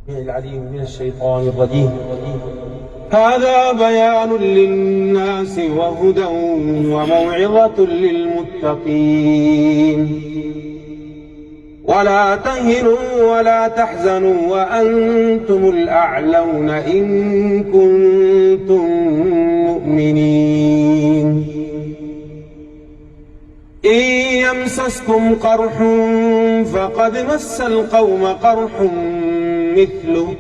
العليم من الشيطان الرجيم. هذا بيان للناس وهدى وموعظة للمتقين. ولا تهنوا ولا تحزنوا وأنتم الأعلون إن كنتم مؤمنين. إن يمسسكم قرح فقد مس القوم قرح مثله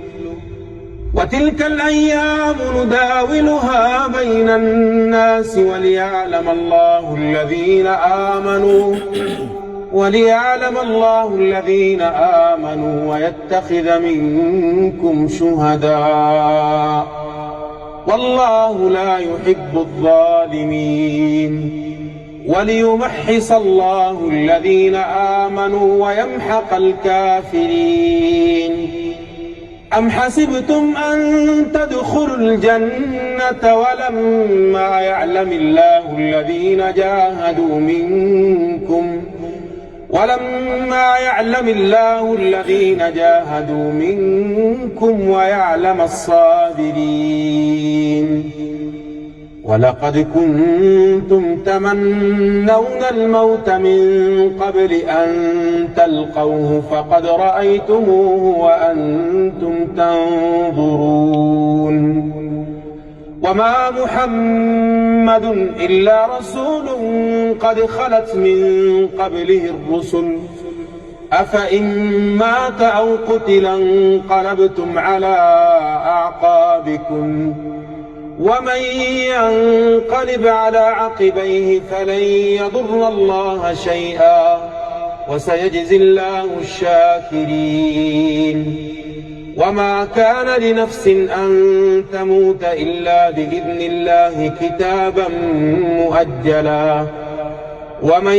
وتلك الأيام نداولها بين الناس وليعلم الله الذين آمنوا ويتخذ منكم شهداء والله لا يحب الظالمين وليمحص الله الذين آمنوا ويمحق الكافرين. أم حسبتم أن تدخلوا الجنة ولما يعلم الله الذين جاهدوا منكم ويعلم الصابرين. ولقد كنتم تمنون الموت من قبل أن تلقوه فقد رأيتموه وأنتم تنظرون. وما محمد إلا رسول قد خلت من قبله الرسل أفإن مات أو قتل انقلبتم على أعقابكم ومن ينقلب على عقبيه فلن يضر الله شيئا وسيجزي الله الشاكرين. وما كان لنفس أن تموت إلا بإذن الله كتابا مؤجلا ومن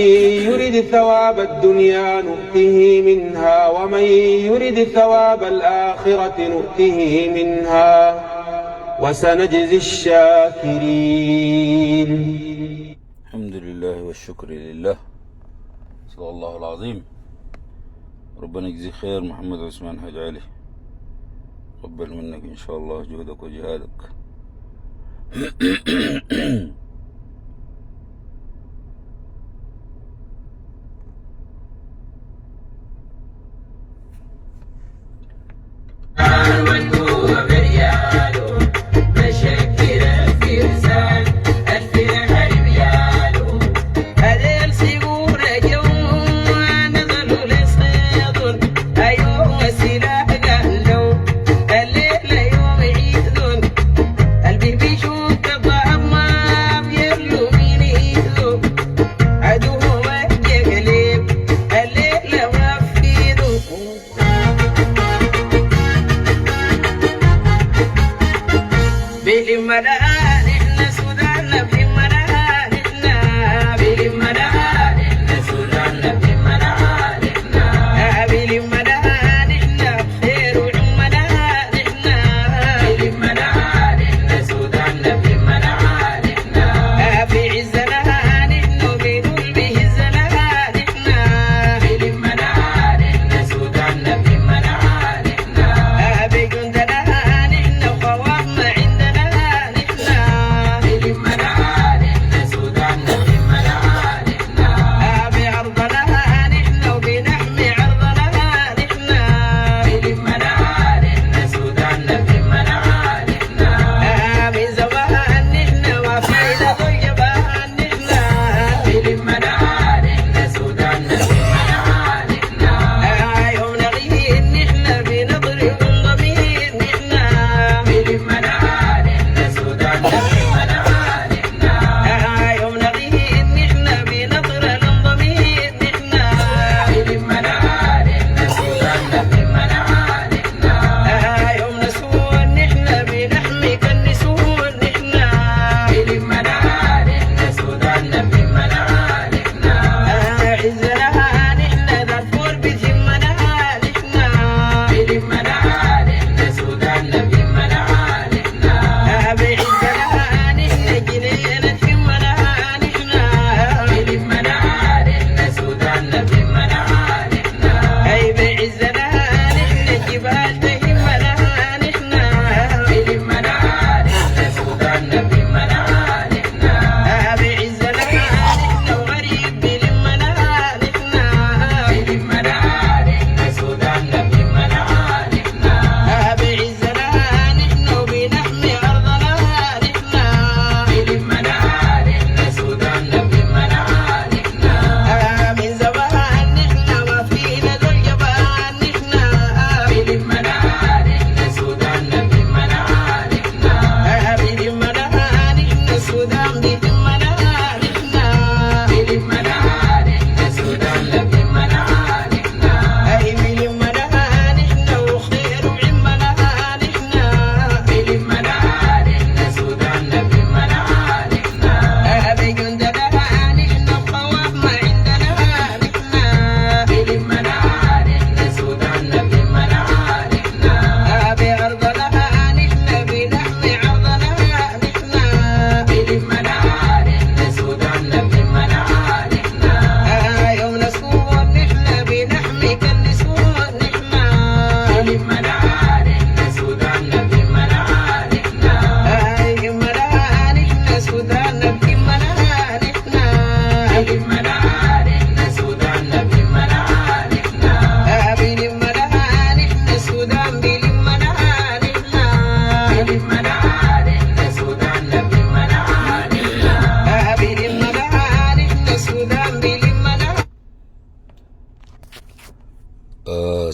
يرد ثواب الدنيا نؤته منها ومن يرد ثواب الآخرة نؤته منها وسنجزي الشاكرين. الحمد لله والشكر لله. صلى الله العظيم. ربنا يجزي خير محمد عثمان حاج علي، قبل منك إن شاء الله جهدك وجهادك.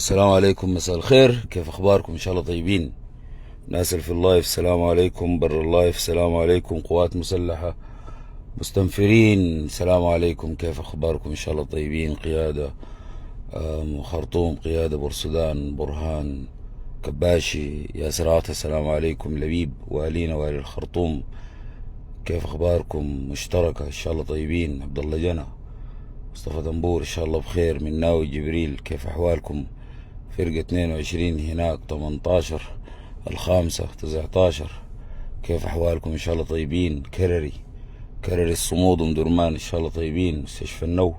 السلام عليكم، مساء الخير، كيف اخباركم؟ ان شاء الله طيبين. ناس في اللايف السلام عليكم، برا اللايف السلام عليكم، قوات مسلحة، مستنفرين السلام عليكم، كيف اخباركم؟ ان شاء الله طيبين. قيادة خرطوم، قيادة بورسودان، برهان، كباشي، ياسرات السلام عليكم، لبيب، والينا والي الخرطوم، كيف اخباركم؟ مشتركة ان شاء الله طيبين. عبد الله جنى، مصطفى دنبور ان شاء الله بخير. مناوي جبريل، كيف احوالكم؟ فرقة 22 هناك، 18 الخامسة 19، كيف احوالكم؟ ان شاء الله طيبين. كرري الصمود ام ان شاء الله طيبين. مستشفى النو،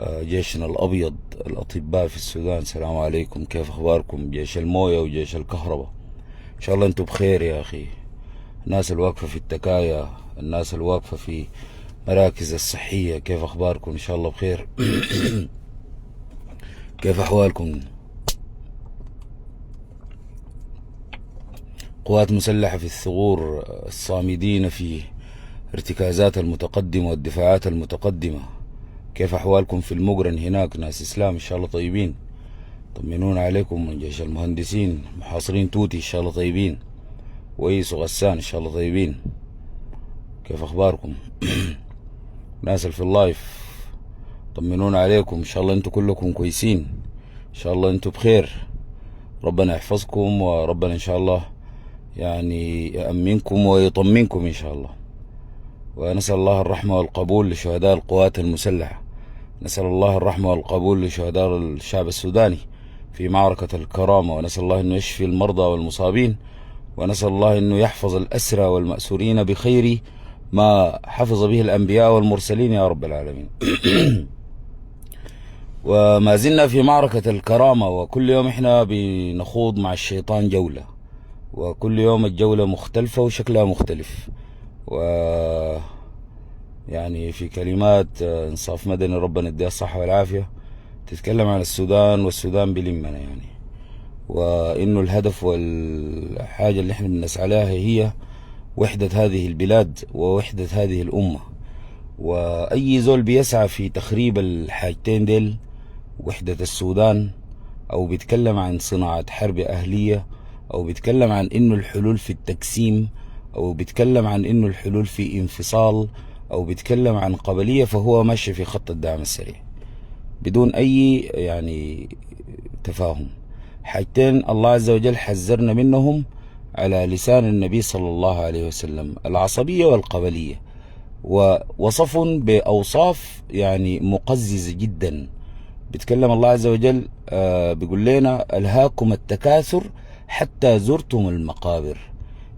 جيشنا الابيض، الاطباء في السودان السلام عليكم، كيف اخباركم؟ جيش المويه وجيش الكهرباء ان شاء الله انتم بخير يا اخي. الناس الواقفة في التكايا، الناس الواقفة في مراكز الصحية، كيف اخباركم؟ ان شاء الله بخير. كيف احوالكم؟ قوات مسلحة في الثغور، الصامدين في ارتكازات المتقدمة والدفاعات المتقدمة، كيف احوالكم في المقرن هناك؟ ناس اسلام ان شاء الله طيبين. طمنون عليكم من جيش المهندسين، محاصرين توتي ان شاء الله طيبين. ويس وغسان ان شاء الله طيبين، كيف اخباركم؟ ناس في اللايف طمنون عليكم، ان شاء الله انتم كلكم كويسين، ان شاء الله انتم بخير. ربنا يحفظكم، وربنا ان شاء الله يعني يأمنكم ويطمنكم ان شاء الله. ونسأل الله الرحمة والقبول لشهداء القوات المسلحة، نسأل الله الرحمة والقبول لشهداء الشعب السوداني في معركة الكرامة، ونسأل الله انه يشفي المرضى والمصابين، ونسأل الله انه يحفظ الأسرى والمأسورين بخير ما حفظ به الأنبياء والمرسلين يا رب العالمين. وما زلنا في معركة الكرامة، وكل يوم احنا بنخوض مع الشيطان جولة، وكل يوم الجولة مختلفة وشكلها مختلف. و يعني في كلمات انصاف مدني ربنا يديها الصحة والعافية تتكلم عن السودان، والسودان بلمنا يعني، وانه الهدف والحاجة اللي احنا بنسعى لها هي وحدة هذه البلاد ووحدة هذه الأمة. وأي زول بيسعى في تخريب الحاجتين ديل، وحدة السودان، أو بيتكلم عن صناعة حرب أهلية، أو بيتكلم عن إنه الحلول في التقسيم، أو بيتكلم عن إنه الحلول في انفصال، أو بيتكلم عن قبلية، فهو ماشي في خط الدعم السريع بدون أي يعني تفاهم. حاجتين الله عز وجل حذرنا منهم على لسان النبي صلى الله عليه وسلم، العصبية والقبلية، ووصفهم بأوصاف يعني مقززة جدا. بيتكلم الله عز وجل بيقول لنا ألهاكم التكاثر حتى زرتم المقابر،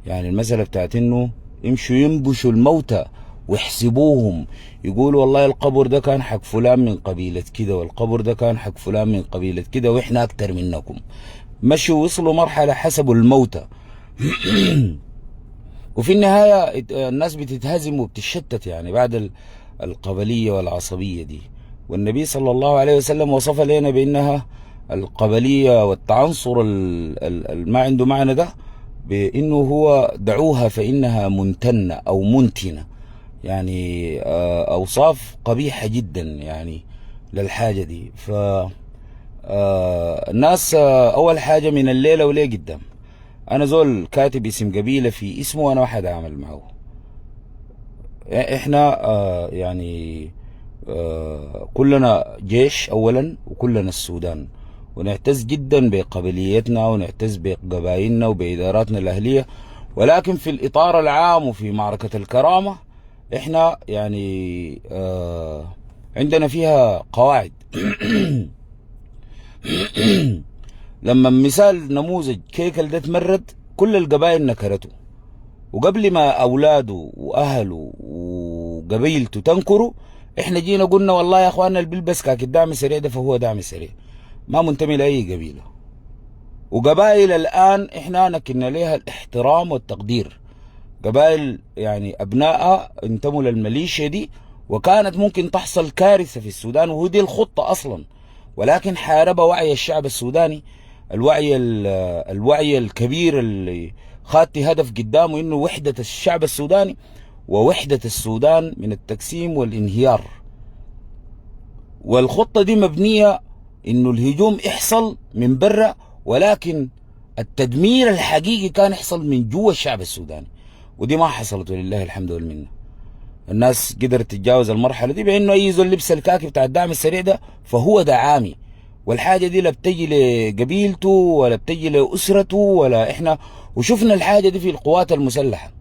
يعني المسألة بتاعت انه يمشوا ينبشوا الموتى واحسبوهم، يقولوا والله القبر ده كان حق فلان من قبيلة كده، والقبر ده كان حق فلان من قبيلة كده، واحنا اكتر منكم. مشوا وصلوا مرحلة حسبوا الموتى. وفي النهاية الناس بتتهزم وبتشتت يعني بعد القبلية والعصبية دي. والنبي صلى الله عليه وسلم وصف لنا بأنها القبلية والتعنصر ما عنده معنى ده، بأنه هو دعوها فإنها منتنة أو منتنة، يعني أوصاف قبيحة جدا يعني للحاجة دي. الناس أول حاجة من الليلة وليه قدام، أنا زول كاتب اسم قبيلة في اسمه وأنا ما حد أعمل معه. إحنا يعني كلنا جيش أولا، وكلنا السودان، ونعتز جدا بقبليتنا ونعتز بقبائلنا وبإداراتنا الأهلية، ولكن في الإطار العام وفي معركة الكرامة إحنا يعني عندنا فيها قواعد. لما مثال نموذج كيكل ده تمرد كل القبائل نكرته، وقبل ما أولاده وأهله وقبيلته تنكروا، إحنا جينا قلنا والله يا أخواننا اللي بيلبس كاك الدعم السريع ده فهو دعم سريع، ما منتمي لأي قبيلة. وقبائل الآن إحنا نكنا لها الاحترام والتقدير، قبائل يعني أبنائها انتموا للميليشيا دي، وكانت ممكن تحصل كارثة في السودان، وهو دي الخطة أصلا، ولكن حارب وعي الشعب السوداني، الوعي الكبير اللي خاطي هدف قدامه إنه وحدة الشعب السوداني ووحدة السودان من التقسيم والانهيار. والخطة دي مبنية انه الهجوم يحصل من برا، ولكن التدمير الحقيقي كان يحصل من جوا الشعب السوداني، ودي ما حصلت ولله الحمد والمنه. الناس قدرت تتجاوز المرحله دي بانه اي زول لبس الكاكي بتاع الدعم السريع ده فهو دعامي، والحاجه دي لا بتجي لقبيلته ولا بتجي لاسرته ولا احنا. وشفنا الحاجه دي في القوات المسلحه،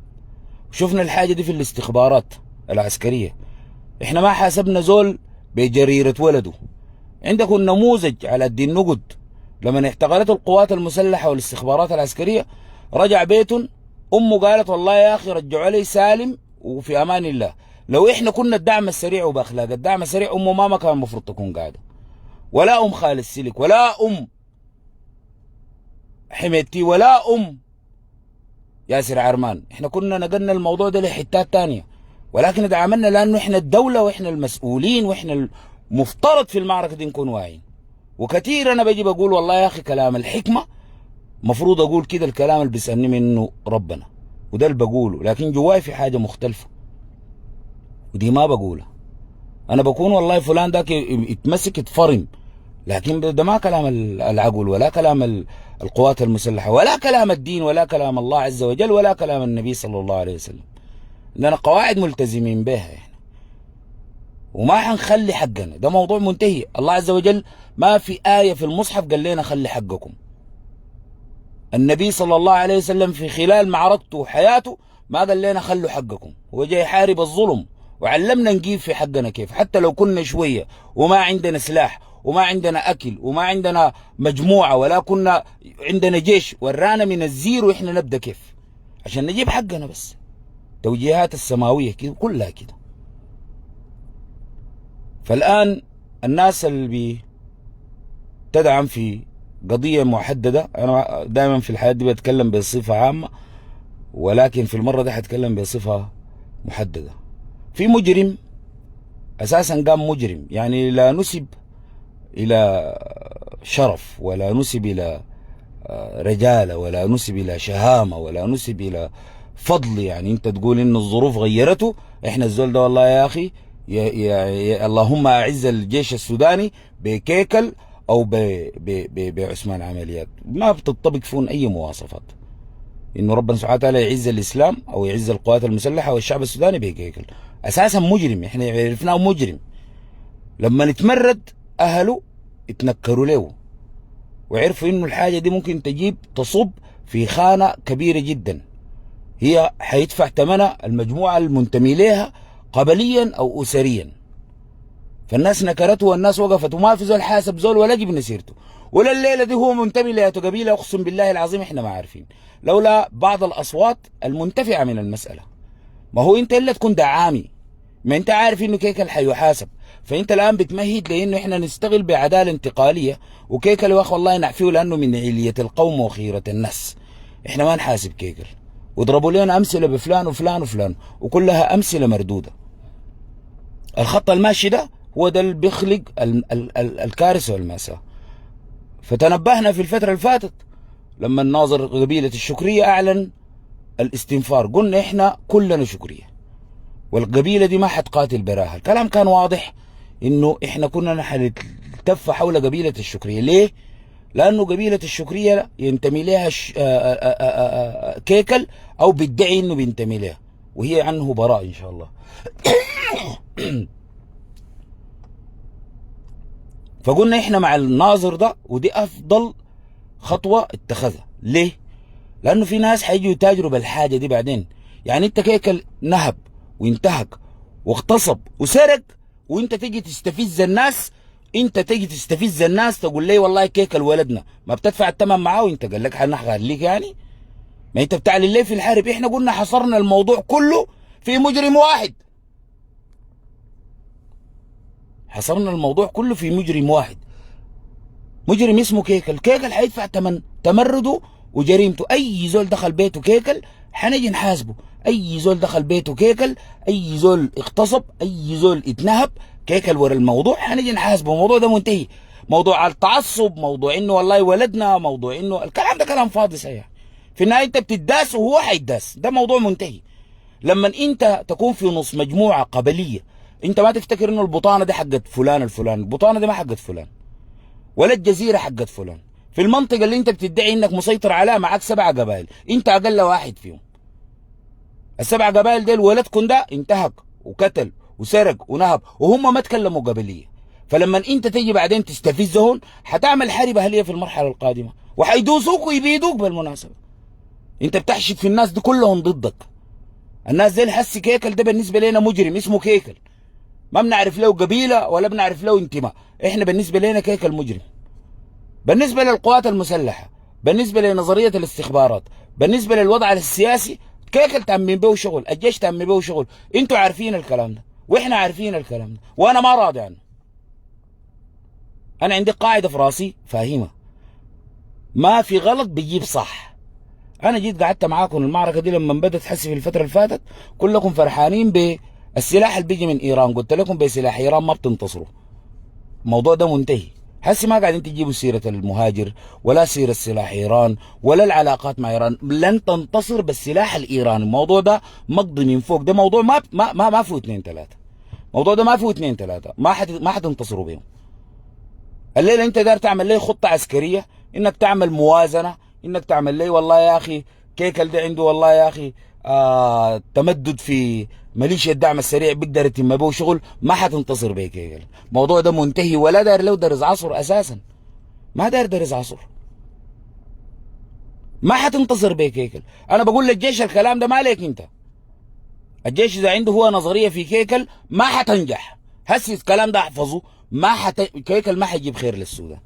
وشفنا الحاجه دي في الاستخبارات العسكريه. احنا ما حاسبنا زول بجريره ولده. عندكم نموذج على الدين نقد لما احتقلته القوات المسلحه والاستخبارات العسكريه، رجع بيته، امه قالت والله يا اخي رجعوا لي سالم وفي امان الله. لو احنا كنا الدعم السريع وباخلاق الدعم السريع، امه ما كان المفروض تكون قاعده، ولا خالد سلك، ولا حميدتي، ولا ياسر عرمان. احنا كنا نقلنا الموضوع ده لحتات تانية، ولكن اتعاملنا لانه احنا الدوله واحنا المسؤولين واحنا المفترض في المعركه دي نكون واعيين. وكثير انا بجي بقول والله يا اخي كلام الحكمه مفروض اقول كده، الكلام اللي بيسالني منه ربنا وده اللي بقوله، لكن جواي في حاجه مختلفه ودي ما بقولها. انا بكون والله فلان ده يتمسك يتفرم، لكن ده ما كلام العقل ولا كلام القوات المسلحه ولا كلام الدين ولا كلام الله عز وجل ولا كلام النبي صلى الله عليه وسلم. عندنا قواعد ملتزمين بها احنا، وما حنخلي حقنا، ده موضوع منتهي. الله عز وجل ما في آية في المصحف قال لنا خلي حقكم. النبي صلى الله عليه وسلم في خلال معركته وحياته ما قال لنا خلوا حقكم، هو جاي يحارب الظلم وعلمنا نجيب في حقنا كيف، حتى لو كنا شوية وما عندنا سلاح وما عندنا أكل وما عندنا مجموعة ولا كنا عندنا جيش، ورانا من الزيرو إحنا نبدأ كيف عشان نجيب حقنا. بس توجيهات السماوية كده كلها كده. فالآن الناس اللي بتدعم في قضية محددة، أنا دائما في الحياة دي بتكلم بصفة عامة، ولكن في المرة دي هتكلم بصفة محددة. في مجرم أساسا قام مجرم، يعني لا نسب إلى شرف ولا نسب إلى رجالة ولا نسب إلى شهامة ولا نسب إلى فضل. يعني أنت تقول إن الظروف غيرته، إحنا الزول ده والله يا أخي يا اللهم أعز الجيش السوداني بكيكل أو بعثمان عمليات، ما بتطبق فيهم أي مواصفات. إنه ربنا سبحانه وتعالى يعز الإسلام أو يعز القوات المسلحة والشعب السوداني بكيكل. أساسا مجرم، إحنا عرفناه مجرم. لما نتمرد أهله اتنكروا له وعرفوا إنه الحاجة دي ممكن تصب في خانة كبيرة جدا، هي حيدفع ثمنها المجموعة المنتمي لها قبليا أو أسريا. فالناس نكرته والناس وقفت، وما في زول حاسب زول ولا جبنا سيرته، ولا الليلة دي هو منتمي لأيته قبيلة. أقسم بالله العظيم إحنا ما عارفين، لولا بعض الأصوات المنتفعة من المسألة. ما هو أنت إلا تكون دعامي، ما أنت عارف إنه كيكل حيحاسب، فأنت الآن بتمهد لإنه إحنا نستغل بعدالة انتقالية. وكيكل يا أخي والله نعفيه لأنه من علية القوم وخيرة الناس. إحنا ما نحاسب كيكل، وضربوا لنا أمثلة بفلان وفلان وفلان وكلها أمثلة مردودة. الخط الماشي ده هو ده اللي بيخلق الكارثة والمأساة. فتنبهنا في الفترة اللي فاتت لما الناظر قبيلة الشكرية أعلن الاستنفار، قلنا إحنا كلنا شكرية والقبيلة دي ما حتقاتل براها. الكلام كان واضح إنه إحنا كنا نلتف حول قبيلة الشكرية. ليه؟ لأنه قبيلة الشكرية ينتمي لها كيكل أو بيدعي إنه بينتمي لها، وهي عنه براء إن شاء الله. فقلنا إحنا مع الناظر ده، ودي أفضل خطوة اتخذها. ليه؟ لأنه في ناس حيجوا يتاجروا بالحاجة دي بعدين. يعني أنت كيكل نهب وانتهك واغتصب وسرق، وانت تيجي تستفز الناس، تقول لي والله كيكل ولدنا، ما بتدفع الثمن معاه وانت قال لك هنخليك يعني؟ ما انت بتعلن ليه في الحرب؟ احنا قلنا حصرنا الموضوع كله في مجرم واحد، حصرنا الموضوع كله في مجرم واحد، مجرم اسمه كيكل. كيكل حيدفع ثمن تمرده وجريمته. اي زول دخل بيته كيكل حنجي نحاسبه. اي زول دخل بيته كيكل، اي زول اغتصب، اي زول اتنهب، كيكل ورا الموضوع حنجي نحاسبه. الموضوع ده منتهي. موضوع التعصب، موضوع انه والله ولدنا، موضوع انه الكلام ده كلام فاضي صحيح. في النهايه انت بتداس وهو حيداس، ده موضوع منتهي. لما انت تكون في نص مجموعه قبليه، انت ما تفتكر انه البطانه دي حقت فلان الفلان، البطانه دي ما حقت فلان. ولا الجزيره حقت فلان. في المنطقه اللي انت بتدعي انك مسيطر عليها معك 7 قبائل، انت اقل واحد فيهم. ال7 قبائل ديل ولدكم ده انتهك وقتل وسرق ونهب وهم ما تكلموا قبليه. فلما انت تيجي بعدين تستفزهم حتعمل حرب اهليه في المرحله القادمه، وحيدوسوك ويبيدوك بالمناسبه. انت بتحشد في الناس دي كلهم ضدك. الناس دي حسي كيكل ده بالنسبه لنا مجرم اسمه كيكل، ما بنعرف له قبيله ولا بنعرف له انتماء، احنا بالنسبه لنا كيكل مجرم. بالنسبه للقوات المسلحه، بالنسبه لنظريه الاستخبارات، بالنسبه للوضع السياسي، كيكل تأمن به شغل، الجيش تأمن به شغل. انتوا عارفين الكلام ده واحنا عارفين الكلام ده، وانا ما راضي عنه. انا عندي قاعده في راسي فاهمه، ما في غلط بيجيب صح. انا جيت قعدت معاكم المعركه دي لما بدت حسي في الفتره اللي فاتت كلكم فرحانين بالسلاح اللي بيجي من ايران، قلت لكم بسلاح ايران ما بتنتصروا، الموضوع ده منتهي. هسي ما قاعدين تجيبوا سيره المهاجر ولا سيره سلاح ايران ولا العلاقات مع ايران، لن تنتصر بالسلاح الايراني. الموضوع ده مقضي من فوق، ده موضوع ما فيه 2 3، الموضوع ده ما فيه 2 3، ما حتنتصروا بهم. الليله انت داير تعمل لي خطه عسكريه، انك تعمل موازنه، انك تعمل لي والله يا اخي كيكل ده عنده والله يا اخي تمدد في ميليشيا الدعم السريع بيقدر يتم به شغل، ما حتنتصر به كيكل. الموضوع ده منتهي، ولا داير له درز عصر اساسا، ما داير درز عصر، ما حتنتصر به كيكل. انا بقول للجيش الكلام ده ما عليك انت. الجيش اذا عنده هو نظريه في كيكل ما حتنجح. هسي الكلام ده احفظه، كيكل ما حيجيب خير للسودان.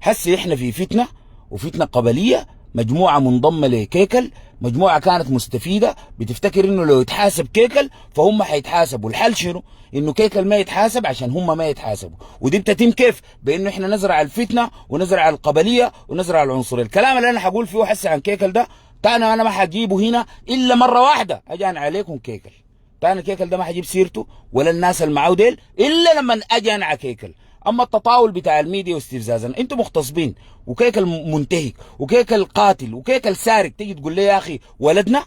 هسي احنا في فتنه، وفتنه قبليه، مجموعه منضمه لكيكل، مجموعه كانت مستفيده بتفتكر انه لو يتحاسب كيكل فهم حيتحاسبوا. الحل شنو؟ انه كيكل ما يتحاسب عشان هم ما يتحاسبوا. ودي بتتم كيف؟ بانه احنا نزرع الفتنه ونزرع القبليه ونزرع العنصريه. الكلام اللي انا حقول فيه حسي عن كيكل ده تاني انا ما حجيبه هنا الا مره واحده اجان عليكم كيكل. تاني كيكل ده ما حجيب سيرته ولا الناس اللي معاه ديل الا لما اجي انا على كيكل. اما التطاول بتاع الميديا واستفزازا، انتم مختصبين، وكيكل منتهك، وكيكل قاتل، وكيكل سارق. تيجي تقول لي يا اخي ولدنا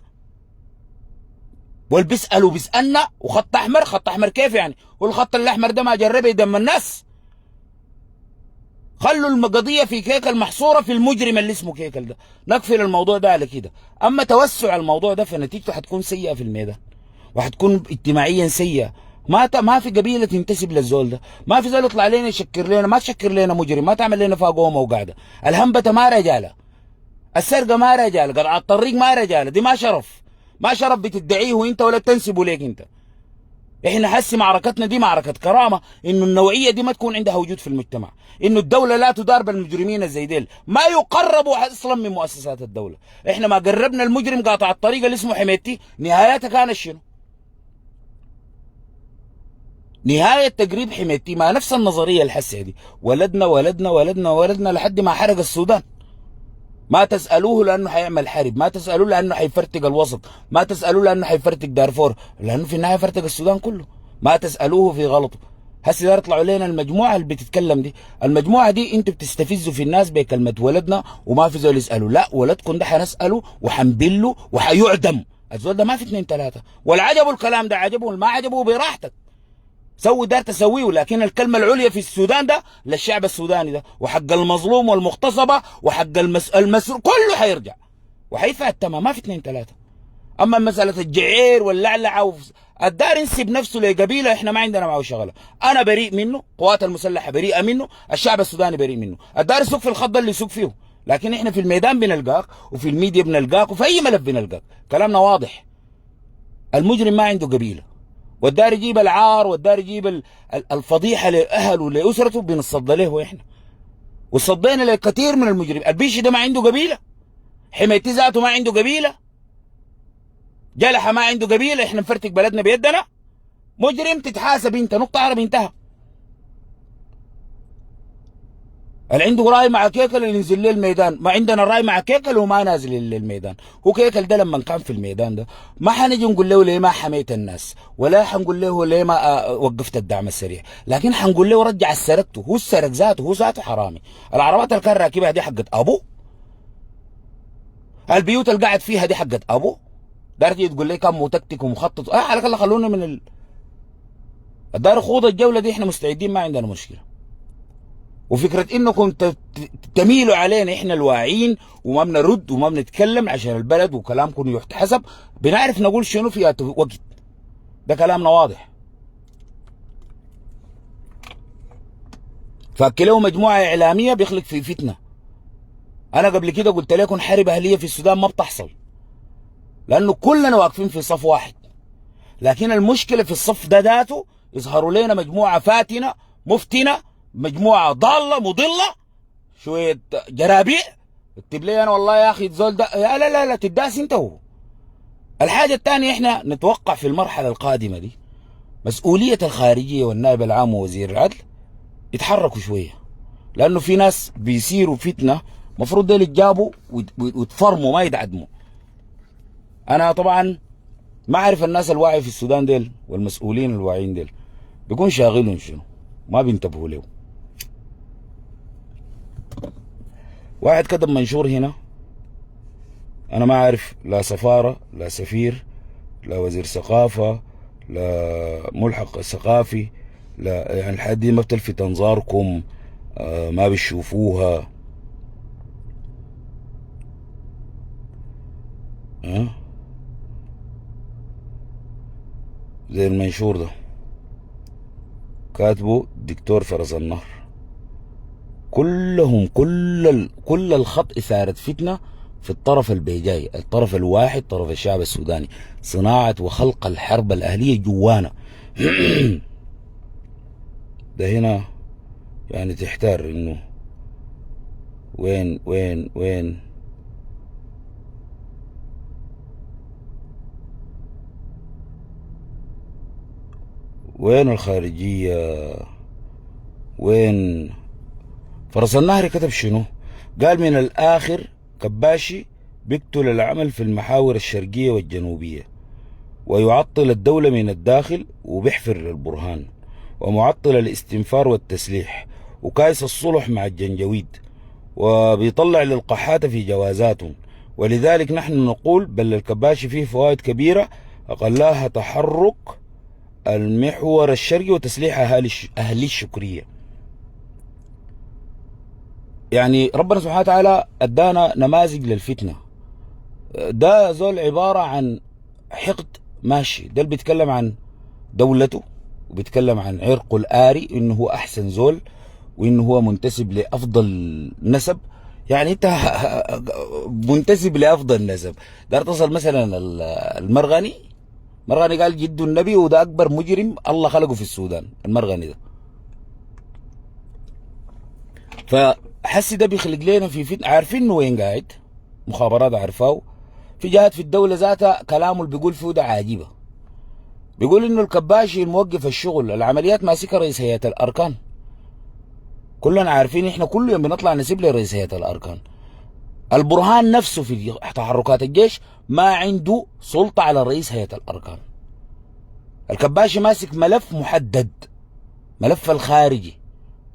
والبيسالوا بيسالنا وخط احمر. خط احمر كيف يعني؟ والخط الاحمر ده ما جرب يدم الناس. خلوا القضيه في كيكل محصوره في المجرم اللي اسمه كيكل ده، نقفل الموضوع ده على كده. اما توسع الموضوع ده فنتيجته حتكون سيئه في الميدان، وحتكون اجتماعيا سيئه. ما في قبيله تنتسب للزول ده، ما في زول يطلع لنا يشكر لنا، ما تشكر لنا مجرم، ما تعمل لنا فاقومه وقاعده. الهنبته ما رجاله، السرقه ما رجاله، قطع الطريق ما رجاله، دي ما شرف، ما شرف بتدعيه انت ولا بتنسبه ليك انت. احنا حسي معركتنا دي معركه كرامه، انه النوعيه دي ما تكون عندها وجود في المجتمع، انه الدوله لا تدار بالمجرمين الزي ديل، ما يقربوا اصلا من مؤسسات الدوله. احنا ما قربنا المجرم قاطع الطريق اللي اسمه حميتي، نهايتها كانت شنو؟ نهاية تقريب حميتي مع نفس النظرية الحسية دي، ولدنا ولدنا ولدنا ولدنا لحد ما حرق السودان. ما تسألوه لأنه حيعمل حرب، ما تسألوه لأنه حيفرتق الوسط، ما تسألوه لأنه حيفرتق دارفور، لأنه في النهاية فرتق السودان كله. ما تسألوه في غلطه. هسه دار يطلعوا لنا المجموعة اللي بتتكلم دي، المجموعة دي انتوا بتستفزوا في الناس بكلمة ولدنا وما في زول يسألوا. لا، ولدكم ده حنسأله وحنبله وحيعدم. الزول ده ما في 2 3، ولا عجبه الكلام ده عجبه، ولا ما عجبه براحتك. سوي دار تسويه، لكن الكلمة العليا في السودان ده للشعب السوداني ده، وحق المظلوم والمغتصبة وحق المسروق كله حيرجع وحيدفع الثمن، ما في 2 3. اما مسألة الجعير واللعلعة الدار ينسب نفسه لقبيلة احنا ما عندنا معه شغلة. انا بريء منه، قوات المسلحة بريئة منه، الشعب السوداني بريء منه. الدار يسوق في الخط اللي يسوق فيه، لكن احنا في الميدان بنلقاك، وفي الميديا بنلقاك، وفي اي ملف بنلقاك. كلامنا واضح، المجرم ما عنده قبيلة، والدار يجيب العار، والدار يجيب الفضيحه لاهله ولاسرته، بنصد له احنا، وصدينا لكثير من المجرمين. البيشي ده ما عنده قبيله، حميتي ذاته ما عنده قبيله، جلحه ما عنده قبيله، احنا نفرتك بلدنا بيدنا. مجرم تتحاسب انت، نقطه عربي انتهى. اللي عنده راي مع كيكل اللي ينزل له الميدان، ما عندنا راي مع كيكل وما نازل للميدان. هو كيكل ده لما كان في الميدان ده ما حنجي نقول له ليه ما حميت الناس، ولا حنقول له ليه ما وقفت الدعم السريع، لكن حنقول له رجع سرقته. هو السرق ذاته، هو ذاته حرامي. العربات اللي كان راكبها دي حقت ابوه، البيوت اللي قاعد فيها دي حقت ابوه. دار تيجي تقول لي كم متكتك ومخطط، على الاقل خلونا من الدار خوض الجوله دي، احنا مستعدين، ما عندنا مشكله. وفكرة انكم تميلوا علينا احنا الواعيين وما بنرد وما بنتكلم عشان البلد وكلامكم يحتسب، بنعرف نقول شنو في وقت. ده كلامنا واضح. فاكلوا مجموعة اعلامية بيخلق في فتنة. انا قبل كده قلت لكم حرب اهلية في السودان ما بتحصل، لانه كلنا واقفين في صف واحد. لكن المشكلة في الصف ده ذاته يظهروا لنا مجموعة فاتنة مفتنة، مجموعة ضالة مضلة، شوية جرابيع. اكتب لي انا والله يا اخي الزول ده، يا لا لا لا تداس انت هو. الحاجة الثانية احنا نتوقع في المرحلة القادمة دي مسؤولية الخارجية والنائب العام ووزير العدل يتحركوا شوية، لانه في ناس بيصيروا فتنة مفروض ديل يتجابوا ويتفرموا ما يتعدموا. انا طبعا ما اعرف الناس الواعي في السودان ديل والمسؤولين الواعيين ديل بيكون شاغلهم شنو، ما بينتبهوا له. واحد كتب منشور هنا، انا ما اعرف لا سفارة لا سفير لا وزير ثقافة لا ملحق ثقافي، لا يعني الحاجات دي ما بتلفت انظاركم، ما بتشوفوها. زي المنشور ده كاتبه دكتور فرز النهر. كلهم كل الخط إثارة فتنة في الطرف البيجاي، الطرف الواحد، طرف الشعب السوداني، صناعة وخلق الحرب الأهلية جوانا. ده هنا يعني تحتار انه وين الخارجية؟ وين فرس النهر؟ كتب شنو؟ قال من الآخر كباشي بيقتل العمل في المحاور الشرقية والجنوبية، ويعطل الدولة من الداخل، وبيحفر للبرهان، ومعطل الاستنفار والتسليح، وكايس الصلح مع الجنجويد، وبيطلع للقحاطة في جوازاتهم. ولذلك نحن نقول بل الكباشي فيه فوائد كبيرة أقلها تحرك المحور الشرقي وتسليح أهالي الشكرية. يعني ربنا سبحانه وتعالى ادانا نماذج للفتنة. ده زول عبارة عن حقد ماشي، ده اللي بيتكلم عن دولته وبيتكلم عن عرقه الآري انه هو احسن زول وانه هو منتسب لافضل نسب. يعني انت منتسب لافضل نسب. ده تصل مثلا المرغني قال جد النبي، وده اكبر مجرم الله خلقه في السودان المرغني ده. فحسي ده بيخلق لنا في فتنة. عارفين انه وين قاعد، مخابرات عارفاه، في جهات في الدولة ذاتها كلامه اللي بيقول فيه ده عجيبة. بيقول انه الكباشي الموقف الشغل العمليات ماسكة رئيس هيئة الاركان. كلنا عارفين، احنا كل يوم بنطلع نسيب لرئيس هيئة الاركان. البرهان نفسه في تحركات الجيش ما عنده سلطة على رئيس هيئة الاركان. الكباشي ماسك ملف محدد، ملف الخارجي،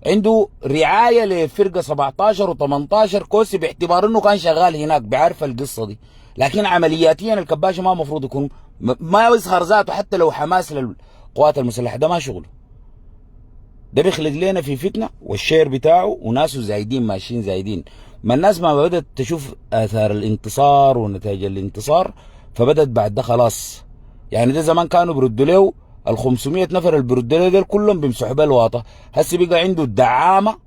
عنده رعاية لفرقة 17 و18 كوسي باعتبار انه كان شغال هناك، بعرف القصة دي. لكن عملياتيا الكباشي ما مفروض يكون، ما يظهر ذاته حتى لو حماس للقوات المسلحة، ده ما شغله. ده بيخلق لنا في فتنة، والشير بتاعه وناسه زايدين ماشيين زايدين. ما الناس ما بدأت تشوف آثار الانتصار ونتائج الانتصار، فبدأت بعد ده خلاص. يعني ده زمان كانوا بيردوا له ال 500 نفر اللي بيردوا له دول كلهم بيمسحوا بالواطة. هسه بقى عنده الدعامة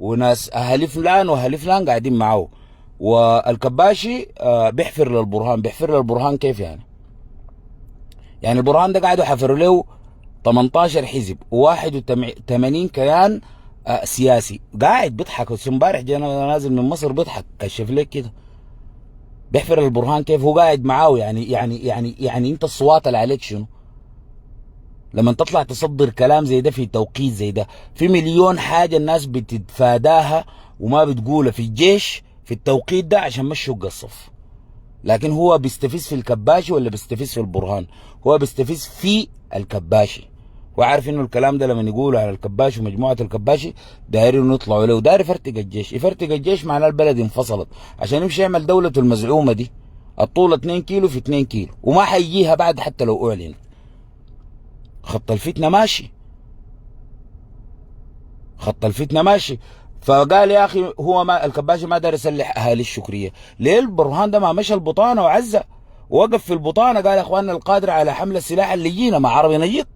وناس أهالي فلان وأهالي فلان قاعدين معاه. والكباشي بيحفر للبرهان. بيحفر للبرهان كيف يعني؟ يعني البرهان ده قاعدوا يحفروا له 18 حزب و81 كيان سياسي، قاعد بيضحك. امبارح جانا نازل من مصر بيضحك، كشف لك كده. بيحفر البرهان كيف هو قاعد معاه؟ يعني انت الصوات اللي عليك شنو لما تطلع تصدر كلام زي ده في توقيت زي ده؟ في مليون حاجة الناس بتتفاداها وما بتقولها في الجيش في التوقيت ده عشان ما تشق الصف. لكن هو بيستفز في الكباشي ولا بيستفز في البرهان؟ هو بيستفز في الكباشي. وعارف انه الكلام ده لما يقولوا على الكباشي ومجموعة الكباشي دايرين يطلعوا له، وداير يفرتق الجيش. يفرتق الجيش معناه البلد انفصلت، عشان يمشي يعمل دولته المزعومة دي الطولة 2 كيلو في 2 كيلو، وما حيجيها بعد حتى لو اعلن. خط الفتنة ماشي، خط الفتنة ماشي. فقال يا اخي هو ما الكباشي ما دار يسلح اهالي الشكريه، ليه البرهان ده ما مشى البطانه وعزه وقف في البطانه قال يا اخواننا القادر على حمل السلاح اللي يجينا مع عربي نجيط.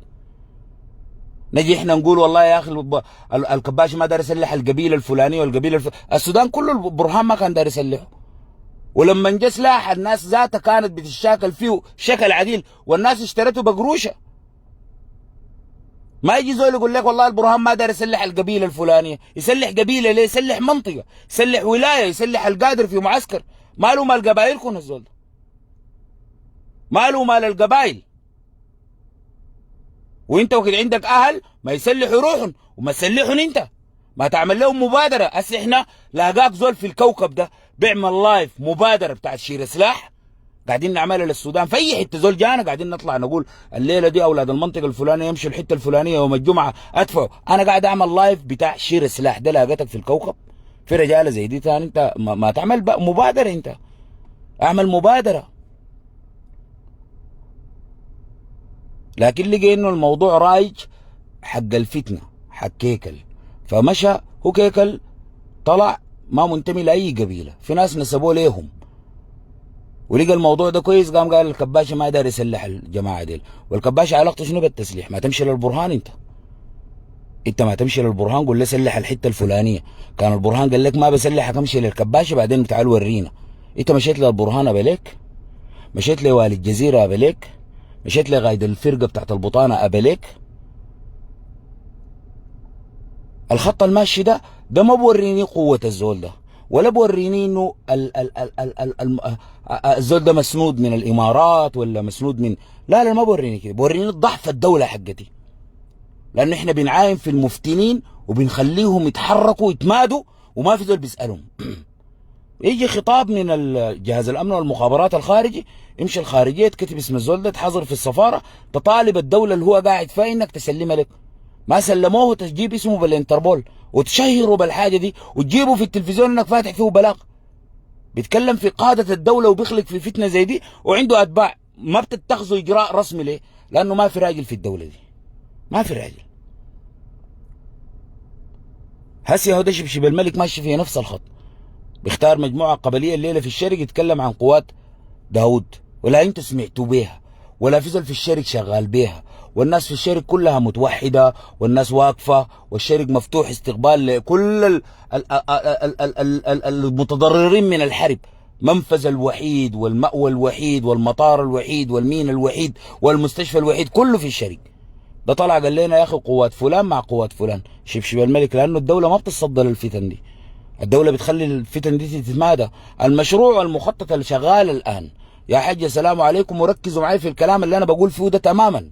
نجي احنا نقول والله يا اخي الكباشي ما دار يسلح القبيله الفلانيه والقبيله السودان كله البرهان ما كان دار يسلحه. ولما جاء سلاح الناس ذاتها كانت بتتشاكل فيه شكل عديل والناس اشترته بقروشه. ما يجي زول يقول لك والله البرهان ما دار يسلح القبيله الفلانيه، يسلح قبيله ليه؟ يسلح منطقه، يسلح ولايه، يسلح القادر في معسكر. ماله مال قبائلكم الزول ده؟ ماله مال القبائل؟ وانت وقت عندك اهل ما يسلحوا روحهم وما تسلحهم انت، ما تعمل لهم مبادره. هسه احنا لاقاك زول في الكوكب ده بيعمل لايف مبادره بتاعت شير سلاح قاعدين نعملها للسودان في اي حته. زول جانا قاعدين نطلع نقول الليله دي اولاد المنطقه الفلانيه يمشوا الحته الفلانيه يوم الجمعه ادفعوا. انا قاعد اعمل لايف بتاع شير سلاح ده لاقيتك في الكوكب في رجاله زي دي تاني انت ما تعمل مبادره. انت اعمل مبادره. لكن لقي انه الموضوع رايج حق الفتنه حق كيكل، فمشى هو كيكل طلع ما منتمي لاي قبيله، في ناس نسبوه ليهم ولقى الموضوع ده كويس قام قال الكباشي ما دار يسلح الجماعه ديل. والكباشي علاقته شنو بالتسليح؟ ما تمشي للبرهان انت ما تمشي للبرهان قول له سلح الحته الفلانيه. كان البرهان قال لك ما بسلحك امشي للكباشي بعدين تعال ورينا. انت مشيت للبرهان ابليك، مشيت لوالي الجزيره ابليك، مشيت لقائد الفرقه بتاعت البطانه ابليك. الخط الماشي ده ما بوريني قوه الزول ده ولا بوريني انه الزول ده مسنود من الامارات ولا مسنود من لا ما بوريني كده، بوريني ضعف الدوله حقتي. لانه احنا بنعاين في المفتنين وبنخليهم يتحركوا يتمادوا وما في زول بيسالهم. يجي خطاب من جهاز الامن والمخابرات الخارجي، يمشي الخارجيه تكتب اسم الزول ده تحضر في السفاره تطالب الدوله اللي هو قاعد فيها انك تسلمها لك. ما سلموه تجيب اسمه بالانتربول وتشهروا بالحاجه دي وتجيبوا في التلفزيون انك فاتح فيه بلاغ بيتكلم في قاده الدوله وبيخلق في فتنه زي دي وعنده اتباع. ما بتتخذوا اجراء رسمي ليه؟ لانه ما في راجل في الدوله دي، ما في راجل. هسه هو ده شبشب الملك ماشي في نفس الخط، بيختار مجموعه قبليه الليله في الشرق يتكلم عن قوات داود ولا انتوا سمعتوا بيها ولا في زول في الشرق شغال بيها، والناس في الشرق كلها متوحده والناس واقفه والشرق مفتوح استقبال لكل المتضررين من الحرب. منفذ الوحيد والمأوى الوحيد والمطار الوحيد والمين الوحيد والمستشفى الوحيد كله في الشرق. ده طلع قال لنا يا اخي قوات فلان مع قوات فلان شبشب الملك، لانه الدوله ما بتصدى للفتن دي، الدوله بتخلي الفتن دي تتمادى. المشروع والمخطط اللي شغال الان يا حاج السلام عليكم وركزوا معي في الكلام اللي انا بقول فيه ده تماما.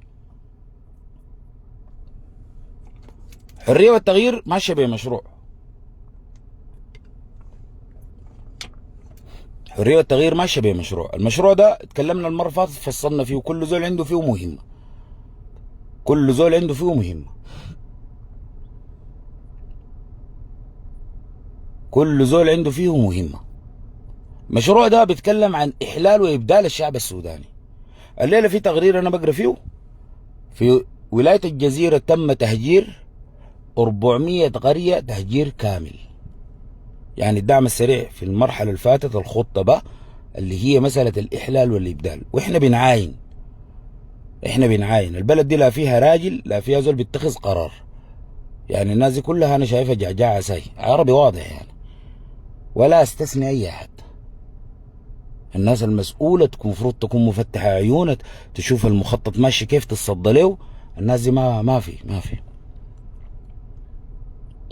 حريه والتغيير ماشيه بمشروع، حريه والتغيير ماشيه بمشروع. المشروع ده اتكلمنا المره اللي فاتت فصلنا فيه وكل زول عنده فيه مهمه، كل زول عنده فيه مهمه، كل زول عنده فيه مهمه. المشروع ده بيتكلم عن احلال وابدال الشعب السوداني. الليله في تقرير انا بقرا فيه في ولايه الجزيره تم تهجير 400 قريه تهجير كامل. يعني الدعم السريع في المرحله اللي فاتت الخطه بقى اللي هي مساله الاحلال والابدال، واحنا بنعاين، احنا بنعاين. البلد دي لا فيها راجل لا فيها زول بيتخذ قرار. يعني الناس دي كلها انا شايفها جعجعه ساي عربي واضح يعني، ولا استثني اي احد. الناس المسؤوله المفروض تكون مفتحه عيونها تشوف المخطط ماشي كيف تصدى له. الناس دي ما في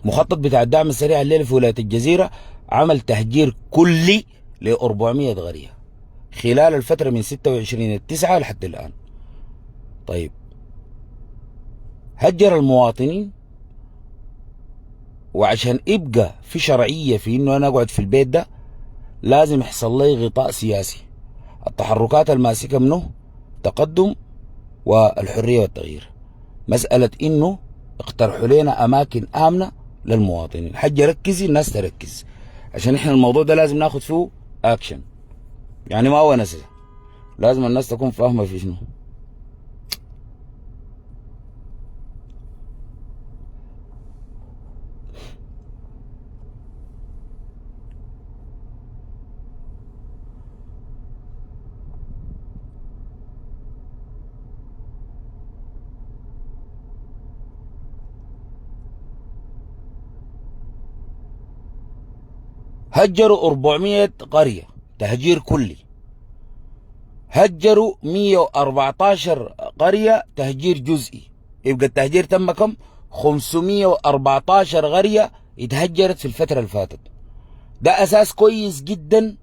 مخطط بتاع الدعم السريع الليله في ولايه الجزيره عمل تهجير كلي ل 400 قريه خلال الفتره من 26/9 لحد الان. طيب هجر المواطنين، وعشان يبقى في شرعيه في انه انا اقعد في البيت ده لازم يحصل لي غطاء سياسي. التحركات الماسكه منه تقدم والحريه والتغيير، مساله انه اقترحوا لنا اماكن امنه للمواطنين. حاجه ركزي الناس تركز عشان احنا الموضوع ده لازم ناخد فيه اكشن، يعني ما هو نسى، لازم الناس تكون فاهمه في شنو. هجروا 400 قرية تهجير كلي، هجروا 114 قرية تهجير جزئي، يبقى التهجير تم كم؟ 514 قرية اتهجرت في الفترة اللي فاتت. ده أساس كويس جدا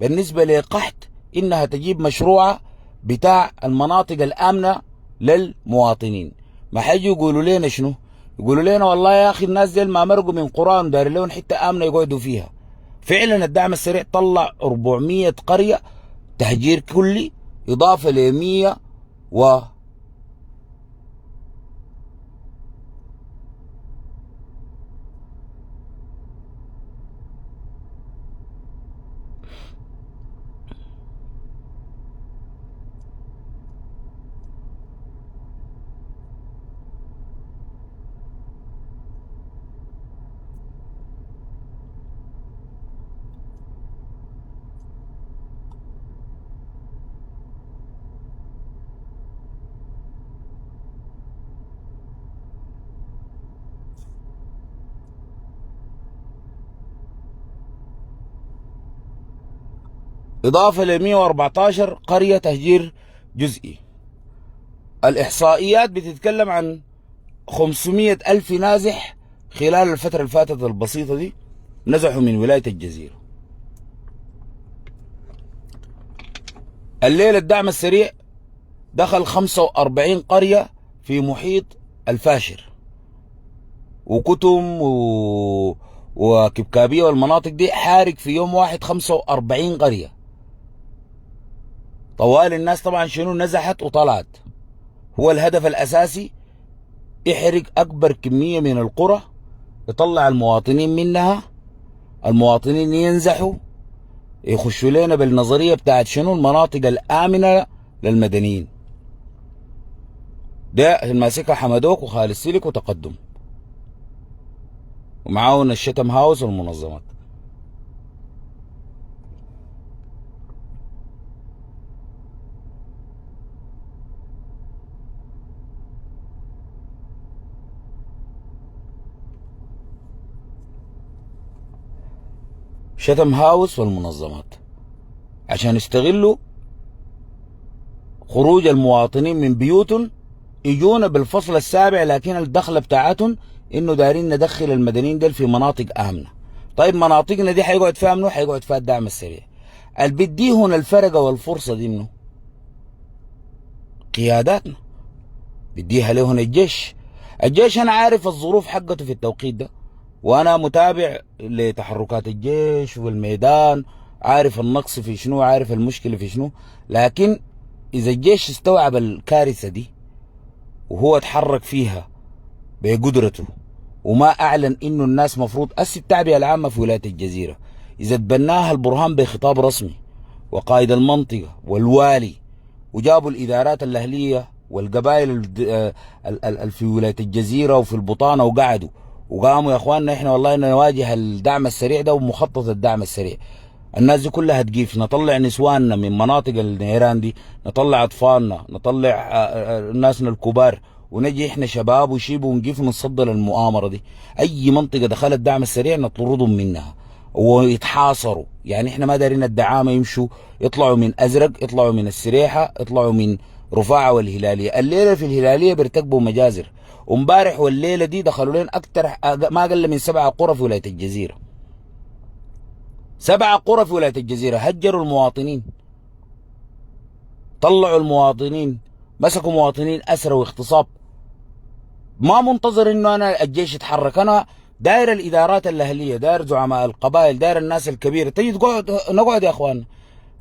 بالنسبة لقحط إنها تجيب مشروع بتاع المناطق الآمنة للمواطنين. ما حيجوا يقولوا لنا شنو؟ يقولوا لنا والله يا أخي الناس ديل ما مرقوا من قرآن دار لهم حتة آمنة يقعدوا فيها. فعلا الدعم السريع طلع 400 قرية تهجير كلي إضافة ل 100 إضافة ل 114 قرية تهجير جزئي. الإحصائيات بتتكلم عن 500 ألف نازح خلال الفترة اللي فاتت البسيطة دي، نزحوا من ولاية الجزيرة. الليلة الدعم السريع دخل 45 قرية في محيط الفاشر وكتم وكبكابية والمناطق دي، حارق في يوم واحد 45 قرية. طوال الناس طبعا شنو نزحت وطلعت. هو الهدف الأساسي يحرق أكبر كمية من القرى، يطلع المواطنين منها، المواطنين ينزحوا، يخشوا لنا بالنظرية بتاعت شنو المناطق الآمنة للمدنيين. ده الماسكة حمدوك وخالد سيلك وتقدم، ومعاون الشتم هاوس والمنظمات. شتم هاوس والمنظمات عشان يستغلوا خروج المواطنين من بيوتهم، يجونا بالفصل السابع، لكن الدخله بتاعتهم انه دايرين ندخل المدنيين دول في مناطق امنه. طيب مناطقنا دي حيقعد فيها منو؟ حيقعد فيها الدعم السريع. اللي بديهن الفرقه والفرصه دي منو؟ قياداتنا بديها لهن الجيش. الجيش انا عارف الظروف حقته في التوقيت ده، وانا متابع لتحركات الجيش والميدان، عارف النقص في شنو، عارف المشكله في شنو. لكن اذا الجيش استوعب الكارثه دي وهو اتحرك فيها بقدرته وما اعلن انه الناس مفروض التعبئه العامه في ولايه الجزيره، اذا تبناها البرهان بخطاب رسمي وقائد المنطقه والوالي، وجابوا الادارات الاهليه والقبائل في ولايه الجزيره وفي البطانه وقعدوا وقاموا يا اخواننا احنا والله نواجه الدعم السريع ده ومخطط الدعم السريع. الناس دي كلها تقيف، نطلع نسواننا من مناطق النيران دي، نطلع اطفالنا، نطلع ناسنا الكبار، ونجي احنا شباب وشيب ونقيف ونصدى للمؤامره دي. اي منطقه دخلت الدعم السريع نطردهم منها ويتحاصروا. يعني احنا ما دارين الدعامه يمشوا، يطلعوا من ازرق، يطلعوا من السريحه، يطلعوا من رفاعه والهلاليه. الليله في الهلاليه بيرتكبوا مجازر، وامبارح والليله دي دخلوا لين اكثر ما اقل من 7 قرى في ولايه الجزيره. 7 قرى في ولايه الجزيره هجروا المواطنين، طلعوا المواطنين، مسكوا مواطنين اسرى واغتصاب. ما منتظر انه انا الجيش يتحرك، انا داير الادارات الاهليه، داير زعماء القبائل، داير الناس الكبيره. تيجي نقعد يا اخوان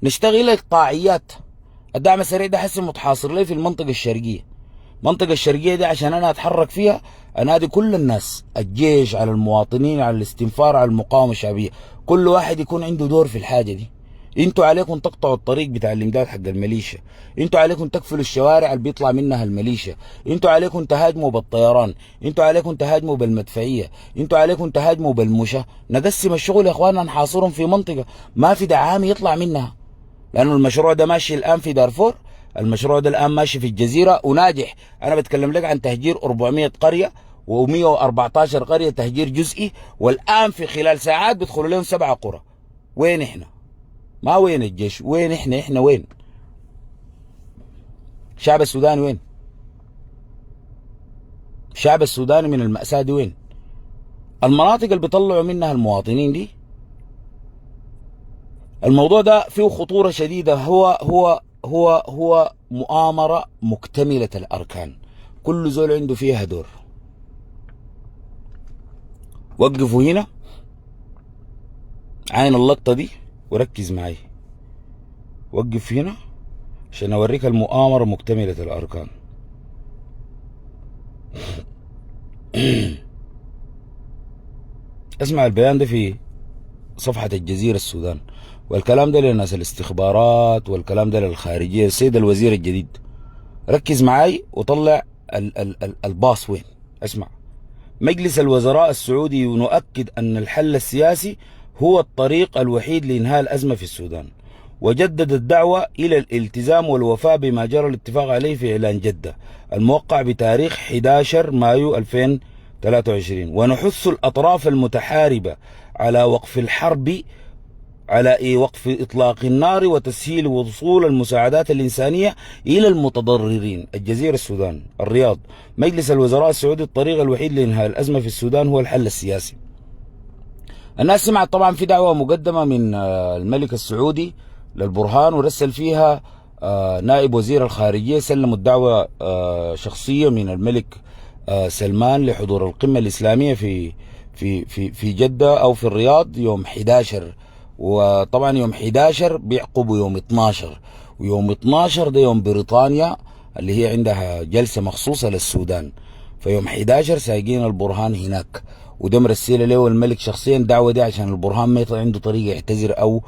نشتغل القاعيات. الدعم السريع ده حسي متحاصر لي في المنطقه الشرقيه. المنطقة الشرقية دي عشان أنا أتحرك فيها أنادي كل الناس، الجيش على المواطنين على الاستنفار على المقاومة الشعبية، كل واحد يكون عنده دور في الحاجة دي. انتوا عليكم تقطعوا الطريق بتاع الامداد حق الميليشيا، انتوا عليكم تقفلوا الشوارع اللي بيطلع منها الميليشيا، انتوا عليكم تهاجموا بالطيران، انتوا عليكم تهاجموا بالمدفعية، انتوا عليكم تهاجموا بالمشى. نقسم الشغل يا اخواننا، نحاصرهم في منطقة ما في دعامي يطلع منها، لأنه المشروع ده ماشي الآن في دارفور، المشروع ده الآن ماشي في الجزيرة وناجح. أنا بتكلم لك عن تهجير 400 قرية و114 قرية تهجير جزئي، والآن في خلال ساعات بيدخلوا لهم 7 قرى. وين احنا؟ ما وين الجيش؟ وين احنا وين؟ الشعب السوداني وين؟ الشعب السوداني من المأساة دي وين؟ المناطق اللي بيطلعوا منها المواطنين دي، الموضوع ده فيه خطورة شديدة. هو مؤامرة مكتملة الأركان، كل زول عنده فيها دور. وقفوا هنا، عين اللقطة دي وركز معي. وقف هنا عشان أوريك المؤامرة مكتملة الأركان. اسمع البيان ده في صفحة الجزيرة السودان، والكلام ده للناس الاستخبارات، والكلام ده للخارجية. السيد الوزير الجديد ركز معاي وطلع الباص وين. اسمع: مجلس الوزراء السعودي نؤكد أن الحل السياسي هو الطريق الوحيد لإنهاء الأزمة في السودان، وجدد الدعوة إلى الالتزام والوفاء بما جرى الاتفاق عليه في إعلان جدة الموقع بتاريخ 11 مايو 2023، ونحث الأطراف المتحاربة على وقف الحرب، على وقف إطلاق النار وتسهيل وصول المساعدات الإنسانية إلى المتضررين. الجزيرة السودان، الرياض، مجلس الوزراء السعودي: الطريق الوحيد لإنهاء الأزمة في السودان هو الحل السياسي. الناس سمعت طبعا في دعوة مقدمة من الملك السعودي للبرهان، ورسل فيها نائب وزير الخارجية، سلموا الدعوة شخصية من الملك سلمان لحضور القمة الإسلامية في جدة أو في الرياض يوم 11، وطبعا يوم 11 بيعقبوا يوم 12، ويوم 12 ده يوم بريطانيا اللي هي عندها جلسة مخصوصة للسودان، فيوم 11 سايقين البرهان هناك، وده مرسله له الملك شخصيا دعوة دي عشان البرهان ما يطلع عنده طريقة يعتذر أو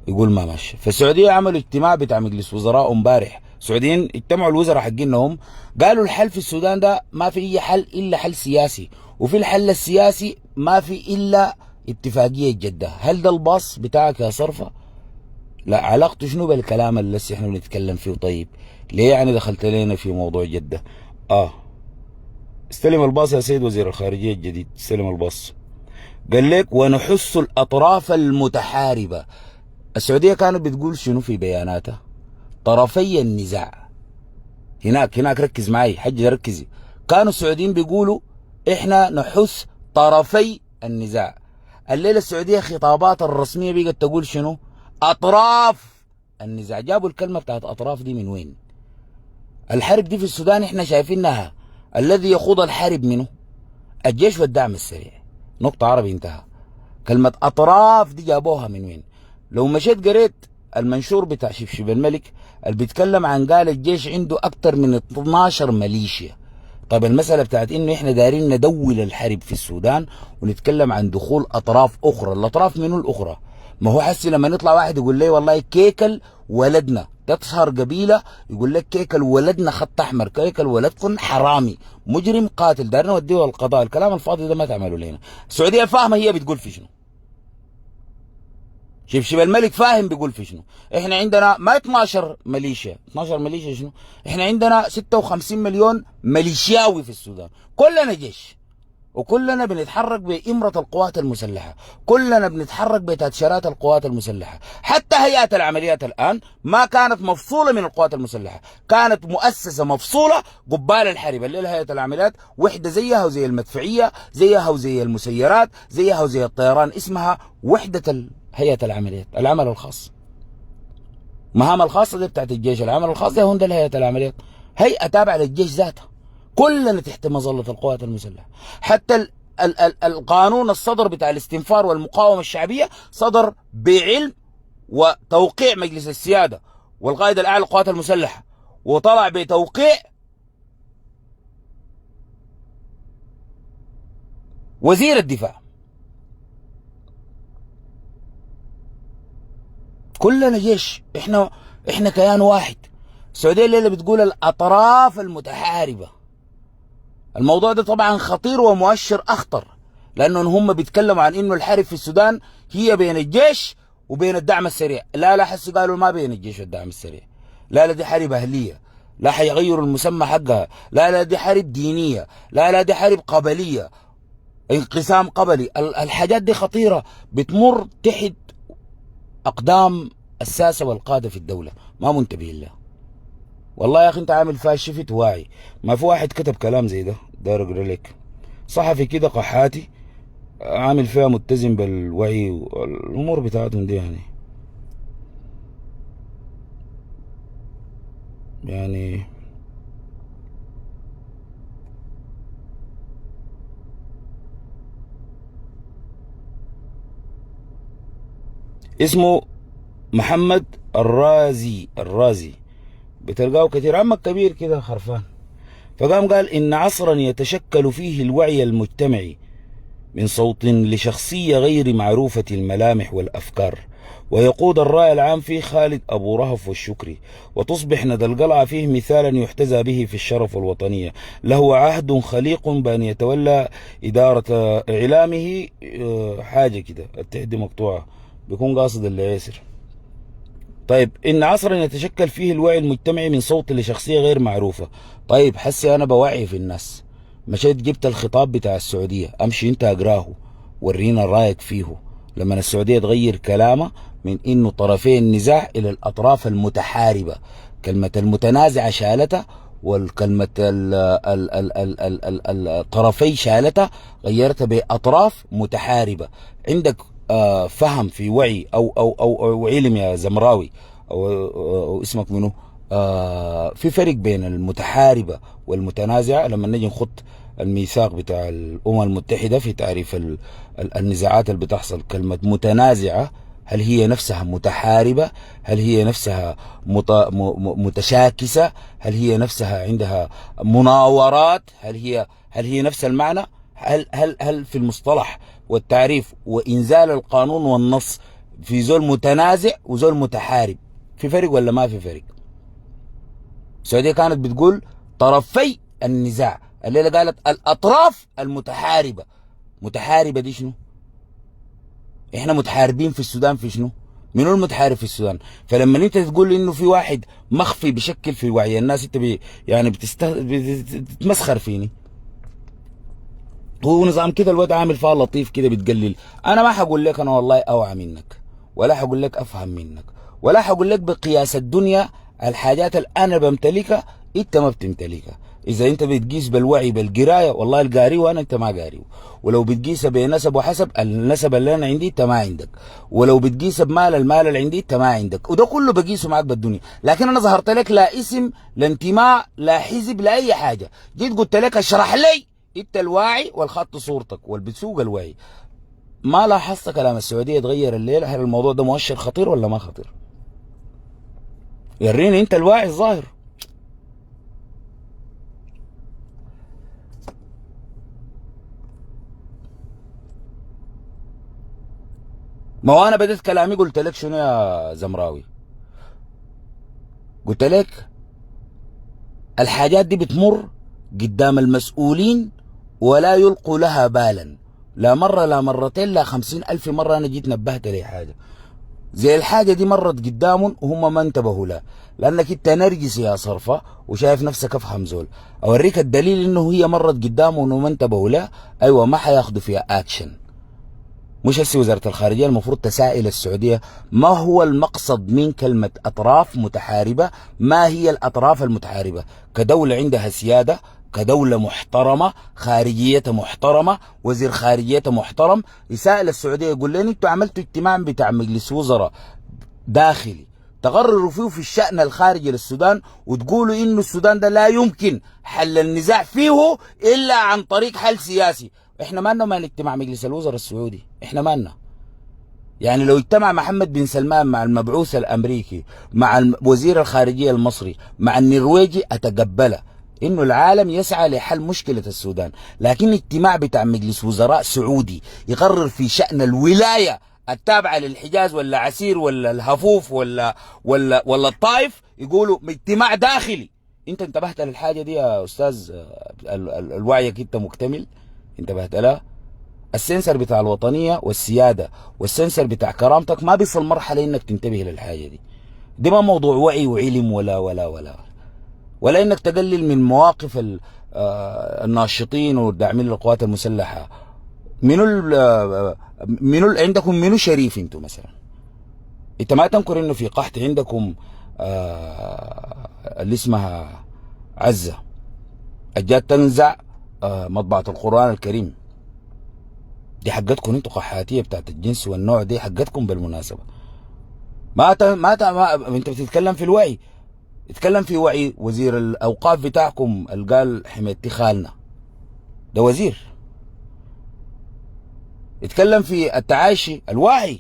يقول ما ماشي. فالسعودية عملوا اجتماع بتاع مجلس وزراء امبارح، السعوديين اجتمعوا الوزراء حقينهم، قالوا الحل في السودان ده ما في أي حل إلا حل سياسي، وفي الحل السياسي ما في إلا اتفاقية جدة. هل ده الباص بتاعك يا صرفة؟ لا، علاقته شنو بالكلام اللي لسه احنا بنتكلم فيه؟ طيب ليه يعني دخلت لنا في موضوع جدة؟ استلم الباص يا سيد وزير الخارجية الجديد، استلم الباص. قال لك: ونحث الأطراف المتحاربة. السعودية كانت بتقول شنو في بياناتها؟ طرفي النزاع. هناك ركز معي حجة، ركزي. كانوا السعوديين بيقولوا احنا نحث طرفي النزاع. الليلة السعودية خطابات الرسمية بقت تقول شنو؟ أطراف النزاع. جابوا الكلمة بتاعت أطراف دي من وين؟ الحرب دي في السودان احنا شايفينها الذي يخوض الحرب منه الجيش والدعم السريع، نقطة، عربي، انتهى. كلمة أطراف دي جابوها من وين؟ لو مشيت قريت المنشور بتاع شبشب الملك اللي بيتكلم عن قال الجيش عنده أكتر من 12 ميليشيا. طيب المسألة بتاعت إنه إحنا دايرين ندول الحرب في السودان ونتكلم عن دخول أطراف أخرى، الأطراف منو الأخرى؟ ما هو حسي لما يطلع واحد يقول لي والله كيكل ولدنا، تظهر قبيلة يقول لك كيكل ولدنا خط أحمر، كيكل ولدكم حرامي مجرم قاتل دارنا وديه القضاء. الكلام الفاضي ده ما تعملوا لنا. السعودية فاهمة هي بتقول في شنو، شبشب الملك فاهم بيقول في شنو. احنا عندنا ما 12 ميليشيا، 12 ميليشيا شنو؟ احنا عندنا 56 مليون ميليشياوي في السودان، كلنا جيش، وكلنا بنتحرك بإمرة القوات المسلحة، كلنا بنتحرك بتاتشيرات القوات المسلحة. حتى هيئات العمليات الآن ما كانت مفصولة من القوات المسلحة، كانت مؤسسة مفصولة قبال الحرب. الليلة هيئة العمليات وحدة زيها وزي المدفعية، زيها وزي المسيرات، زيها وزي الطيران، اسمها وحدة هيئة العمليات، العمل الخاص. مهام الخاصة دي بتاعت الجيش، العمل الخاص ده هون هيئة العمليات، هيئة تابعة للجيش ذاتها، كلنا تحت مظلة القوات المسلحة. حتى القانون الصدر بتاع الاستنفار والمقاومة الشعبية صدر بعلم وتوقيع مجلس السيادة والقائد الأعلى للقوات المسلحة، وطلع بتوقيع وزير الدفاع. كلنا جيش، احنا كيان واحد. السعودية الليلة بتقول الأطراف المتحاربة. الموضوع ده طبعا خطير ومؤشر أخطر، لأنه هم بيتكلموا عن إنه الحرب في السودان هي بين الجيش وبين الدعم السريع. لا حس قالوا ما بين الجيش والدعم السريع، لا دي حرب أهلية، لا حيغيروا المسمى حقها، لا لا دي حرب دينية، لا لا دي حرب قبلية، انقسام قبلي. الحاجات دي خطيرة بتمر تحت أقدام الساسة والقادة في الدولة، ما منتبه لها. والله يا أخي أنت عامل فيها شفت واعي. ما في واحد كتب كلام زي ده، داير أقرأ لك، صحفي كده قحاتي عامل فيها متزن بالوعي والأمور بتاعتهم دي. يعني اسمه محمد الرازي بتلقاه كتير، عمك كبير كده خرفان. فقام قال إن عصرا يتشكل فيه الوعي المجتمعي من صوت لشخصية غير معروفة الملامح والأفكار، ويقود الرأي العام فيه خالد أبو رهف والشكري، وتصبح ندى القلعة فيه مثالا يحتذى به في الشرف والوطنية. له عهد خليق بأن يتولى إدارة إعلامه حاجة كده التحدي مقطوعة، بيكون قاصد اللي ياسر. طيب إن عصرا يتشكل فيه الوعي المجتمعي من صوت لشخصية غير معروفة. طيب حسي أنا بوعي في الناس، مشيت جبت الخطاب بتاع السعودية، أمشي أنت أقراه ورينا رأيك فيه. لما السعودية تغير كلامه من إنه طرفي النزاع إلى الأطراف المتحاربة، كلمة المتنازعة شالتها، والكلمة الطرفي شالتها، غيرتها بأطراف متحاربة. عندك فهم في وعي أو علم يا زمراوي أو اسمك منه، في فرق بين المتحاربة والمتنازعة. لما نجي نخط الميثاق بتاع الأمم المتحدة في تعريف النزاعات اللي بتحصل، كلمة متنازعة هل هي نفسها متحاربة؟ هل هي نفسها متشاكسة؟ هل هي نفسها عندها مناورات؟ هل هي نفس المعنى؟ هل في المصطلح والتعريف وإنزال القانون والنص في زول متنازع وزول متحارب في فرق ولا ما في فرق؟ السعودية كانت بتقول طرفي النزاع، الليلة قالت الأطراف المتحاربة. متحاربة دي شنو؟ احنا متحاربين في السودان في شنو؟ منو المتحارب في السودان؟ فلما انت تقول انه في واحد مخفي بشكل في وعي الناس، انت يعني بتتمسخر فيني. هو نظام كده الواد عامل فيها لطيف كده بتقلل. انا ما حقول لك انا والله اوعى منك، ولا حقول لك افهم منك، ولا حقول لك بقياس الدنيا الحاجات اللي انا بمتلكها انت ما بتمتلكها. اذا انت بتقيس بالوعي بالقرايه، والله القاري وانا انت ما قاري. ولو بتقيسها بنسب وحسب، النسب اللي انا عندي انت ما عندك. ولو بتقيسها بمال، المال اللي عندي انت ما عندك. وده كله بقيسه معاك بالدنيا. لكن انا ظهرت لك لا اسم لا انتماء لا حزب لا اي حاجه، جيت قلت لك اشرح لي انت الواعي والخط صورتك والبتسوق الواعي. ما لاحظت كلام السعوديه يتغير الليله؟ هل الموضوع ده مؤشر خطير ولا ما خطير؟ يريني انت الواعي الظاهر. ما هو انا بديت كلامي قلت لك شنو يا زمراوي؟ قلت لك الحاجات دي بتمر قدام المسؤولين ولا يلقوا لها بالا، لا مرة لا مرتين لا 50,000 مرة. أنا جيت نبهت لي حاجة زي الحاجة دي مرت قدامهم وهم ما انتبهوا لها، لأنك أنت نرجس يا صرفة وشايف نفسك أفهم زول. أوريك الدليل إنه هي مرت قدامهم وما انتبهوا لها. أيوة ما حياخدوا فيها أكشن. مش هسه وزارة الخارجية المفروض تسائل السعودية ما هو المقصد من كلمة أطراف متحاربة؟ ما هي الأطراف المتحاربة؟ كدولة عندها سيادة، كدولة محترمة، خارجيتها محترمة، وزير خارجيتها محترم، يسائل السعودية يقول لهم انتوا عملتوا اجتماع بتاع مجلس وزراء داخلي تقرروا فيه في الشأن الخارجي للسودان، وتقولوا انه السودان ده لا يمكن حل النزاع فيه الا عن طريق حل سياسي. احنا مالنا مال اجتماع مجلس الوزراء السعودي؟ احنا مالنا. يعني لو اجتمع محمد بن سلمان مع المبعوث الامريكي مع وزير الخارجيه المصري مع النرويجي اتقبله انه العالم يسعى لحل مشكله السودان، لكن اجتماع بتاع مجلس وزراء سعودي يقرر في شأن الولايه التابعه للحجاز ولا عسير ولا الهفوف ولا الطائف، يقولوا اجتماع داخلي. انت انتبهت للحاجه دي يا استاذ؟ الوعي انت مكتمل؟ انتبهت لها؟ السنسر بتاع الوطنيه والسياده والسنسر بتاع كرامتك ما بيصل مرحله انك تنتبه للحاجه دي. دي ما موضوع وعي وعلم ولا ولا انك تقلل من مواقف الناشطين والداعمين للقوات المسلحه. منو عندكم منو شريف انتم مثلا؟ انت ما تنكر انه في قحط عندكم اللي اسمها عزه اجات تنزع مطبعه القران الكريم، دي حقتكم انتم، قحاتيه بتاعت الجنس والنوع دي حقتكم بالمناسبه. ما انت بتتكلم في الوعي، اتكلم في وعي وزير الاوقاف بتاعكم اللي قال حميتي خالنا، ده وزير. اتكلم في التعايشي الواعي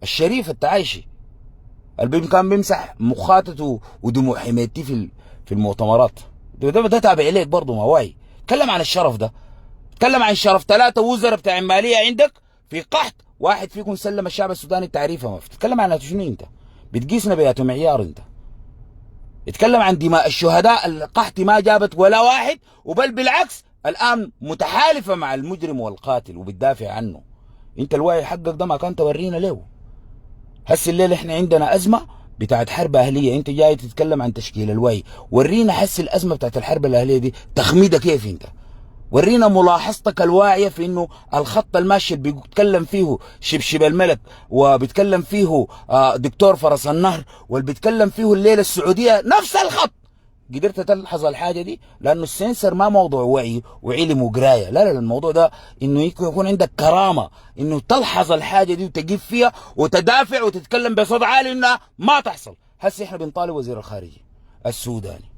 الشريف التعايشي اللي كان بيمسح مخاطته ودموع حميتي في المؤتمرات، ده تابع اليك برضه ما واعي. اتكلم عن الشرف ده، اتكلم عن شرف 3 وزراء بتاع الماليه عندك في قحط، واحد فيكم سلم الشعب السوداني التعريفه. ما بتتكلم عن شنو انت؟ بتقيسنا بياتو معيار انت؟ اتكلم عن دماء الشهداء القحط ما جابت ولا واحد، وبل بالعكس الان متحالفه مع المجرم والقاتل وبتدافع عنه. انت الوعي حقك ده ما كان تورينا له. هسه الليله احنا عندنا ازمه بتاعت حرب اهليه، انت جاي تتكلم عن تشكيل الوعي. ورينا هسه الازمه بتاعت الحرب الاهليه دي تخميدها كيف انت؟ ورينا ملاحظتك الواعيه في انه الخط الماشي اللي بيتكلم فيه شبشب الملك وبيتكلم فيه دكتور فرس النهر واللي بيتكلم فيه الليله السعوديه نفس الخط. قدرت تلحظ الحاجه دي؟ لانه السنسر ما موضوع وعي وعلم وقرايه، لا الموضوع ده انه يكون عندك كرامه، انه تلحظ الحاجه دي وتقف فيها وتدافع وتتكلم بصوت عالي انها ما تحصل. هسه احنا بنطالب وزير الخارجيه السوداني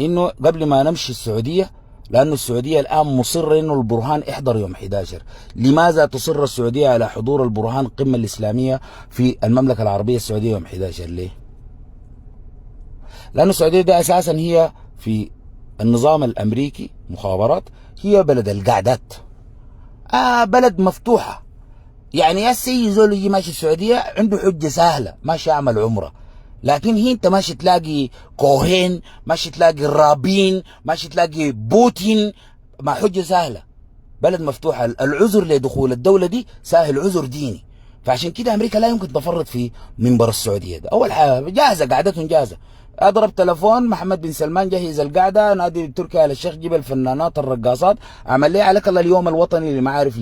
انه قبل ما نمشي السعوديه، لانه السعوديه الان مصره انه البرهان يحضر يوم 11. لماذا تصر السعوديه على حضور البرهان القمه الاسلاميه في المملكه العربيه السعوديه يوم 11؟ ليه؟ لأن السعودية ده أساسا هي في النظام الأمريكي مخابرات، هي بلد القعدات، بلد مفتوحة. يعني يا سي زول يجي ماشي السعودية عنده حجة سهلة، ماشي يعمل عمرة. لكن هي انت ماشي تلاقي كوهين، ماشي تلاقي رابين، ماشي تلاقي بوتين، مع حجة سهلة. بلد مفتوحة، العذر لدخول الدولة دي سهل، عذر ديني. فعشان كده أمريكا لا يمكن تفرط في منبر السعودية ده. أول حاجة جاهزة، قعدتهم جاهزة. اضرب تلفون محمد بن سلمان جهز القعده، نادي تركي آل الشيخ جيب الفنانات الرقاصات، عمل لي عليك الله اليوم الوطني اللي ما عارف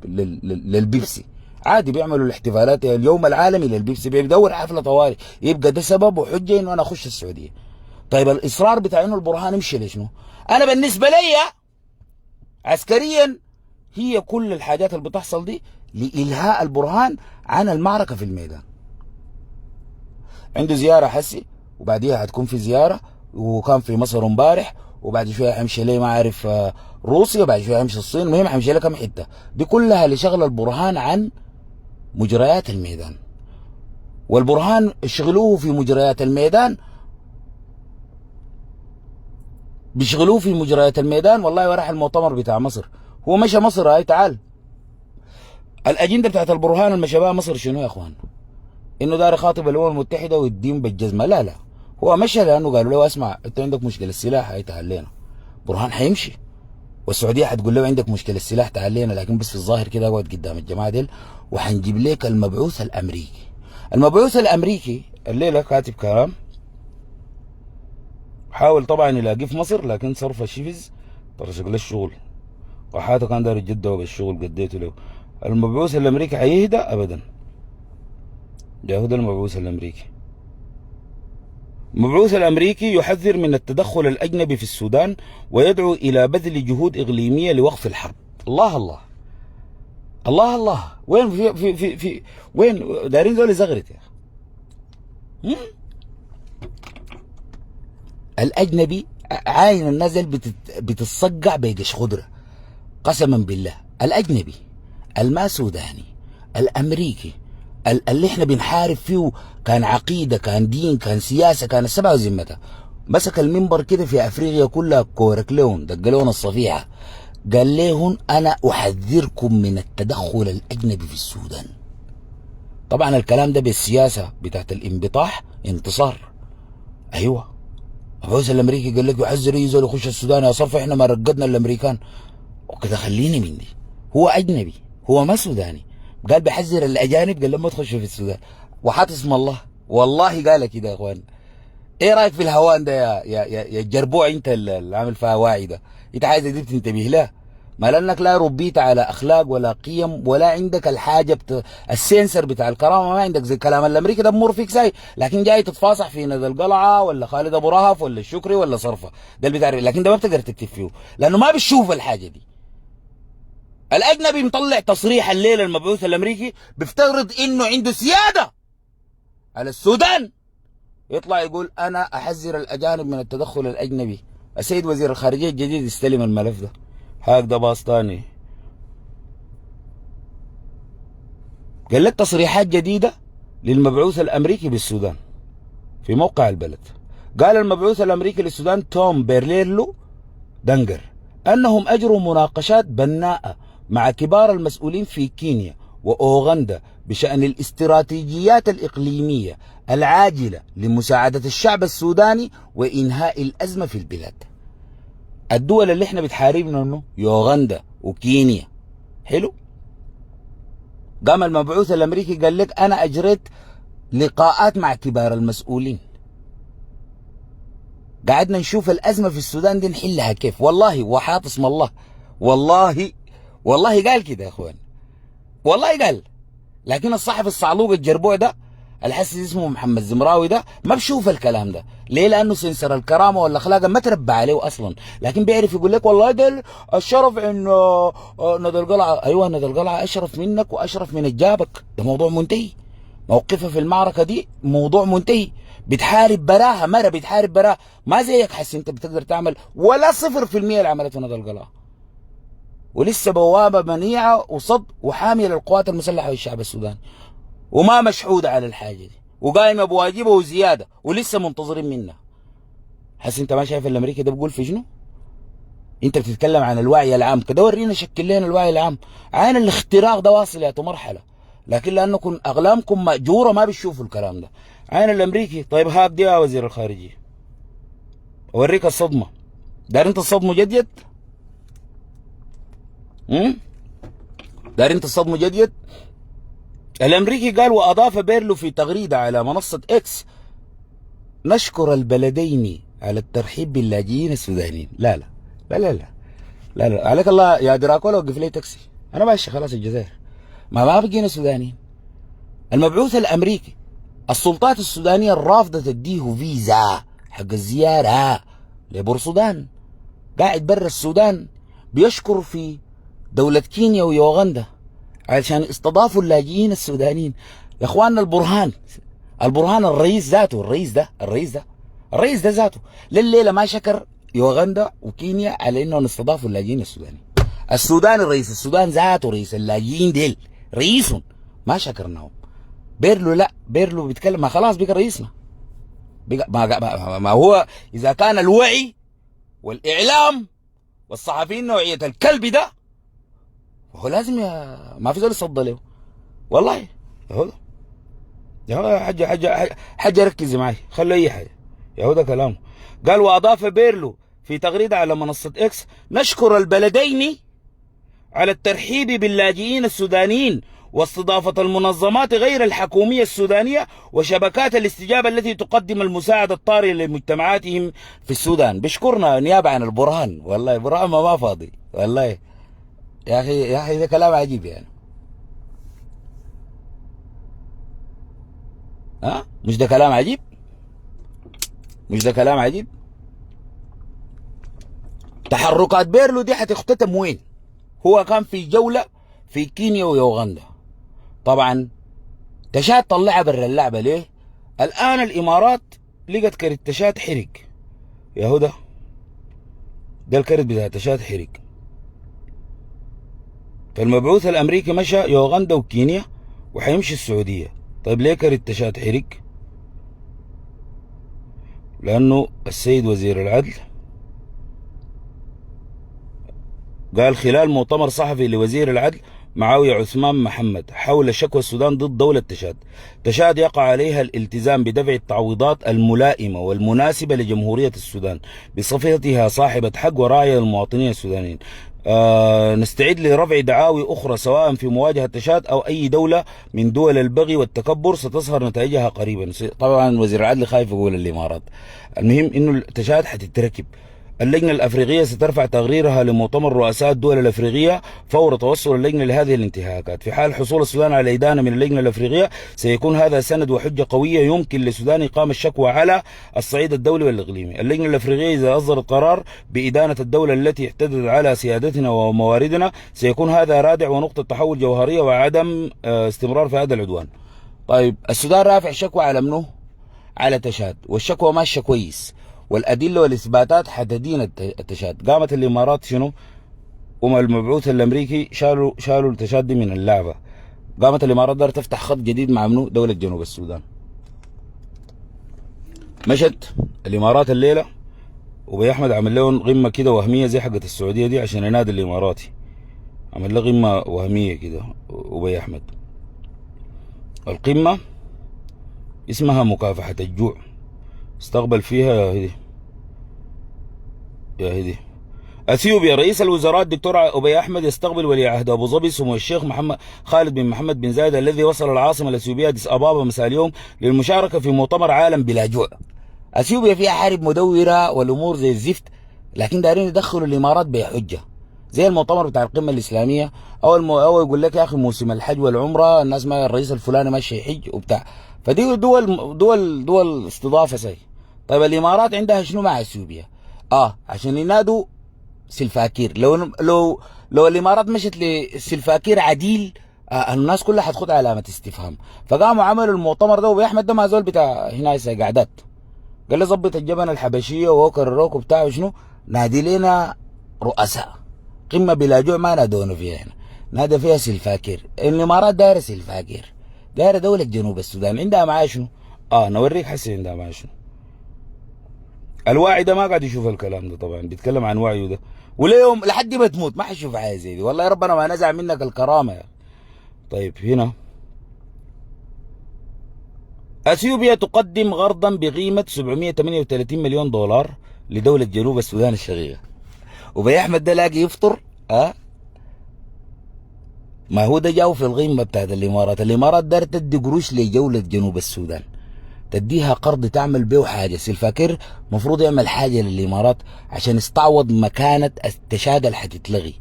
للبيبسي. عادي بيعملوا الاحتفالات اليوم العالمي للبيبسي، بيدور حفله طوارئ، يبقى ده سبب وحجه انه انا اخش السعوديه. طيب الاصرار بتاع انه البرهان يمشي لشنو؟ انا بالنسبه لي عسكريا هي كل الحاجات اللي بتحصل دي لإلهاء البرهان عن المعركه في الميدان. عنده زياره حسي وبعديها هتكون في زياره، وكان في مصر امبارح، وبعد شويه حيمشي لي ما عارف روسيا، وبعد شويه حيمشي الصين، المهم حيمشي لي كم حته. دي كلها لشغل البرهان عن مجريات الميدان. والبرهان شغلوه في مجريات الميدان، بيشغلوه في مجريات الميدان. والله وراح المؤتمر بتاع مصر، هو مشى مصر. هاي تعال الاجنده بتاعت البرهان المشى بها مصر شنو يا اخوان؟ انه دار يخاطب الامم المتحده ويديهم بالجزمه؟ لا هو مشى لانه قالوا له اسمع انت عندك مشكله السلاح، هاي تعال لنا. برهان حيمشي والسعوديه حتقول له عندك مشكله السلاح تعال لنا، لكن بس في الظاهر كده اقعد قدام الجماعه ديل وحنجيب لك المبعوث الامريكي. المبعوث الامريكي الليله كاتب كلام، حاول طبعا يلاقيه في مصر، لكن صرف الشفز طرشق له الشغل، وحاته كان داير يجده بالشغل قديته له. المبعوث الامريكي حيهدى ابدا. ده هو ده المبعوث الامريكي. المبعوث الامريكي يحذر من التدخل الاجنبي في السودان ويدعو الى بذل جهود اقليميه لوقف الحرب. الله الله الله الله، وين في وين دايرين ذول زغرت يا اخي؟ الاجنبي عاين الناس بتتصقع بقش خضره، قسما بالله. الاجنبي الما سوداني الامريكي اللي احنا بنحارب فيه كان عقيده، كان دين، كان سياسه، كان السبع وذمتها، مسك المنبر كده في افريقيا كلها كورك لهم، دق لهم الصفيحه، قال لهم انا احذركم من التدخل الاجنبي في السودان. طبعا الكلام ده بالسياسه بتاعت الانبطاح انتصار. ايوه الرئيس الامريكي قال لك يحذر ينزل يخش السودان يا صرف، احنا ما رقدنا الامريكان وكده. خليني من دي، هو اجنبي، هو ما سوداني، قال بحذر الاجانب، قال لهم ما تخشوا في السودان، وحاط اسم الله. والله قال كده يا اخوان، ايه رايك في الهوان ده يا جربوع، انت اللي عامل فيها واعي ده؟ انت عايز دي تنتبه لها، ما لانك لا ربيت على اخلاق ولا قيم ولا عندك الحاجه السنسر بتاع الكرامه ما عندك، زي كلام الامريكي ده بمر فيك ساي، لكن جاي تتفاصح في ندى القلعه ولا خالد ابو رهف ولا الشكري ولا صرفه، ده اللي بتعرف، لكن ده ما بتقدر تكتب فيه لانه ما بتشوف الحاجه دي. الاجنبي مطلع تصريح الليله المبعوث الامريكي بيفترض انه عنده سياده على السودان، يطلع يقول انا احذر الاجانب من التدخل الاجنبي. السيد وزير الخارجيه الجديد يستلم الملف ده، هكذا باص تاني قال لك تصريحات جديده للمبعوث الامريكي بالسودان في موقع البلد. قال المبعوث الامريكي للسودان توم بيرليرلو دنجر انهم اجروا مناقشات بناءه مع كبار المسؤولين في كينيا واوغندا بشان الاستراتيجيات الاقليميه العاجله لمساعده الشعب السوداني وانهاء الازمه في البلاد. الدول اللي احنا بتحاربنا انه يوغندا وكينيا، حلو. قام المبعوث الامريكي قال لك انا اجريت لقاءات مع كبار المسؤولين، قعدنا نشوف الازمه في السودان دي نحلها كيف. والله وحاط اسم الله، والله قال كده يا اخوان، والله قال. لكن الصحفي الصعلوق الجربوع ده الحسس اسمه محمد زمراوي ده ما بشوف الكلام ده. ليه؟ لانه سنسر الكرامه والاخلاق ما تربى عليه اصلا، لكن بيعرف يقول لك والله ده الشرف ان ندى القلعه، ايوه ندى القلعه اشرف منك واشرف من الجابك، ده موضوع منتهي. موقفها في المعركه دي موضوع منتهي. بتحارب براها، مره بتحارب براها، ما زيك حس انت بتقدر تعمل ولا 0% اللي عملته ندى القلعه، ولسه بوابه منيعه وصد وحاميه للقوات المسلحه والشعب السوداني، وما مشحوده على الحاجه دي، وقايمه بواجبه وزياده، ولسه منتظرين منها. حس انت ما شايف الامريكي ده بيقول في شنو؟ انت بتتكلم عن الوعي العام كده، ورينا شكل لنا الوعي العام. عين الاختراق ده واصل يا مرحله، لكن لانكم اغلامكم ماجوره ما بتشوفوا الكلام ده. عين الامريكي. طيب هاك دي يا وزير الخارجيه، اوريك الصدمه. دار انت الصدمه جديد؟ دار انت الصدمه جديد؟ الامريكي قال واضاف بيرلو في تغريده على منصه اكس: نشكر البلدين على الترحيب باللاجئين السودانيين. لا لا لا لا لا لا, لا. عليك الله يا دراكولا وقف لي تاكسي، انا ماشي خلاص الجزائر، ما بقينا سودانيين. المبعوث الامريكي السلطات السودانيه الرافضه تديه فيزا حق الزياره لبورسودان، قاعد برا السودان بيشكر في دوله كينيا ويوغندا عشان استضافوا اللاجئين السودانيين. يا اخواننا البرهان الرئيس ذاته، الرئيس ده ذاته لليله ما شكر يوغندا وكينيا على انهم استضافوا اللاجئين السودانيين. السودان الرئيس السودان ذاته رئيس اللاجئين ديل رئيس ما شكرناهم. بيرلو لا، بيرلو بيتكلم، ما خلاص بقى رئيسنا ما هو اذا كان الوعي والاعلام والصحفيين نوعيه الكلب ده، هو لازم ما في زول يصد له. والله هو يا حاجه ركزي معي، خلوا اي حاجه يا ده كلامه. قال واضاف بيرلو في تغريده على منصه اكس: نشكر البلدين على الترحيب باللاجئين السودانيين واستضافه المنظمات غير الحكوميه السودانيه وشبكات الاستجابه التي تقدم المساعده الطارئه لمجتمعاتهم في السودان. بشكرنا نيابه عن البرهان. والله برهان ما فاضي والله يا اخي ده كلام عجيب يعني. مش ده كلام عجيب؟ تحركات بيرلو دي هتختتم وين؟ هو كان في جولة في كينيا ويوغندا. طبعا تشاد طلعها برا اللعبة. ليه؟ الآن الإمارات لقت كرت تشاد حرق يا هدى، ده الكرت بتاع تشاد حرق. فالمبعوث الأمريكي مشى يوغندا وكينيا وحيمشي السعودية. طيب ليه كرت تشاد حرق؟ لأنه السيد وزير العدل قال خلال مؤتمر صحفي لوزير العدل معاوية عثمان محمد حول شكوى السودان ضد دولة تشاد يقع عليها الالتزام بدفع التعويضات الملائمة والمناسبة لجمهورية السودان بصفتها صاحبة حق وراعية للمواطنين السودانيين. نستعد لرفع دعاوي أخرى سواء في مواجهة تشاد أو أي دولة من دول البغي والتكبر ستظهر نتائجها قريبا. طبعا وزير العدل خايف يقول الإمارات. المهم إنه تشاد حتتركب. اللجنة الأفريقية سترفع تقريرها لمؤتمر رؤساء الدول الأفريقية فور توصل اللجنة لهذه الانتهاكات. في حال حصول السودان على إدانة من اللجنة الأفريقية سيكون هذا سند وحجة قوية يمكن للسودان إقامة الشكوى على الصعيد الدولي والإقليمي. اللجنة الأفريقية إذا أصدرت قرار بإدانة الدولة التي اعتدت على سيادتنا ومواردنا سيكون هذا رادع ونقطة تحول جوهرية وعدم استمرار في هذا العدوان. طيب السودان رافع شكوى على منه؟ على تشاد، والشكوى ماشية كويس والأدلة والإثباتات حتدين التشاد. قامت الإمارات شنو؟ المبعوث الأمريكي شالوا التشاد دي من اللعبة. قامت الإمارات دار تفتح خط جديد مع منو؟ دولة جنوب السودان. مشت الإمارات الليلة وبي أحمد عمل لهم قمة كده وهمية زي حقة السعودية دي عشان ينادي الإماراتي. عمل له قمة وهمية كده وبي أحمد. القمة اسمها مكافحة الجوع. استقبل فيها يا هدي اثيوبيا رئيس الوزراء الدكتور أبي أحمد يستقبل ولي عهد أبو ظبي سمو الشيخ محمد خالد بن محمد بن زايد الذي وصل العاصمة الأثيوبية أديس أبابا مساء اليوم للمشاركة في مؤتمر عالم بلا جوع. اثيوبيا فيها حرب مدورة والأمور زي الزفت، لكن دارين يدخلوا الإمارات بحجة زي المؤتمر بتاع القمة الإسلامية أو يقول لك يا أخي موسم الحج والعمرة الناس ما الرئيس الفلاني ماشي يحج وبتاع، فدي دول استضافة زي. طيب الإمارات عندها شنو مع اثيوبيا؟ عشان ينادوا سلفاكير. لو الامارات مشت لسلفاكير عديل الناس كلها حتخد علامه استفهام. فقاموا عملوا المؤتمر ده. وابي احمد ده ما زول بتاع هنا قعدات، قال لي ظبط الجبن الحبشيه ووكر الروك وبتاع وشنو، نادي لنا رؤساء قمه بلا جوع ما نادونا فيها هنا، نادى فيها سلفاكير. الامارات دايره سلفاكير، دايره دوله جنوب السودان عندها معاه شنو؟ نوريك حسي عندها معاه شنو. الواعي ده ما قاعد يشوف الكلام ده، طبعا بيتكلم عن وعيه ده، وليوم لحد ما تموت ما حيشوف حاجه زي دي. والله ربنا ما نزع منك الكرامه يا. طيب هنا اثيوبيا تقدم غرضا بقيمه 738 مليون دولار لدوله جنوب السودان الشقيقه. وبي احمد ده لاقي يفطر ما هو ده جاو في القمه بتاعت الامارات دار تدي قروش لجوله جنوب السودان، تديها قرض تعمل به حاجه. سلفاكير مفروض يعمل حاجه للامارات عشان يستعوض مكانه التشاد اللي حتتلغي.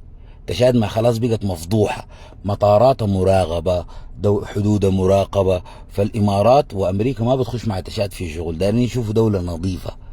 تشاد ما خلاص بقت مفضوحه، مطارات مراقبه، حدود مراقبه. فالامارات وامريكا ما بتخش مع تشاد في شغل، دارين يشوفوا دوله نظيفه.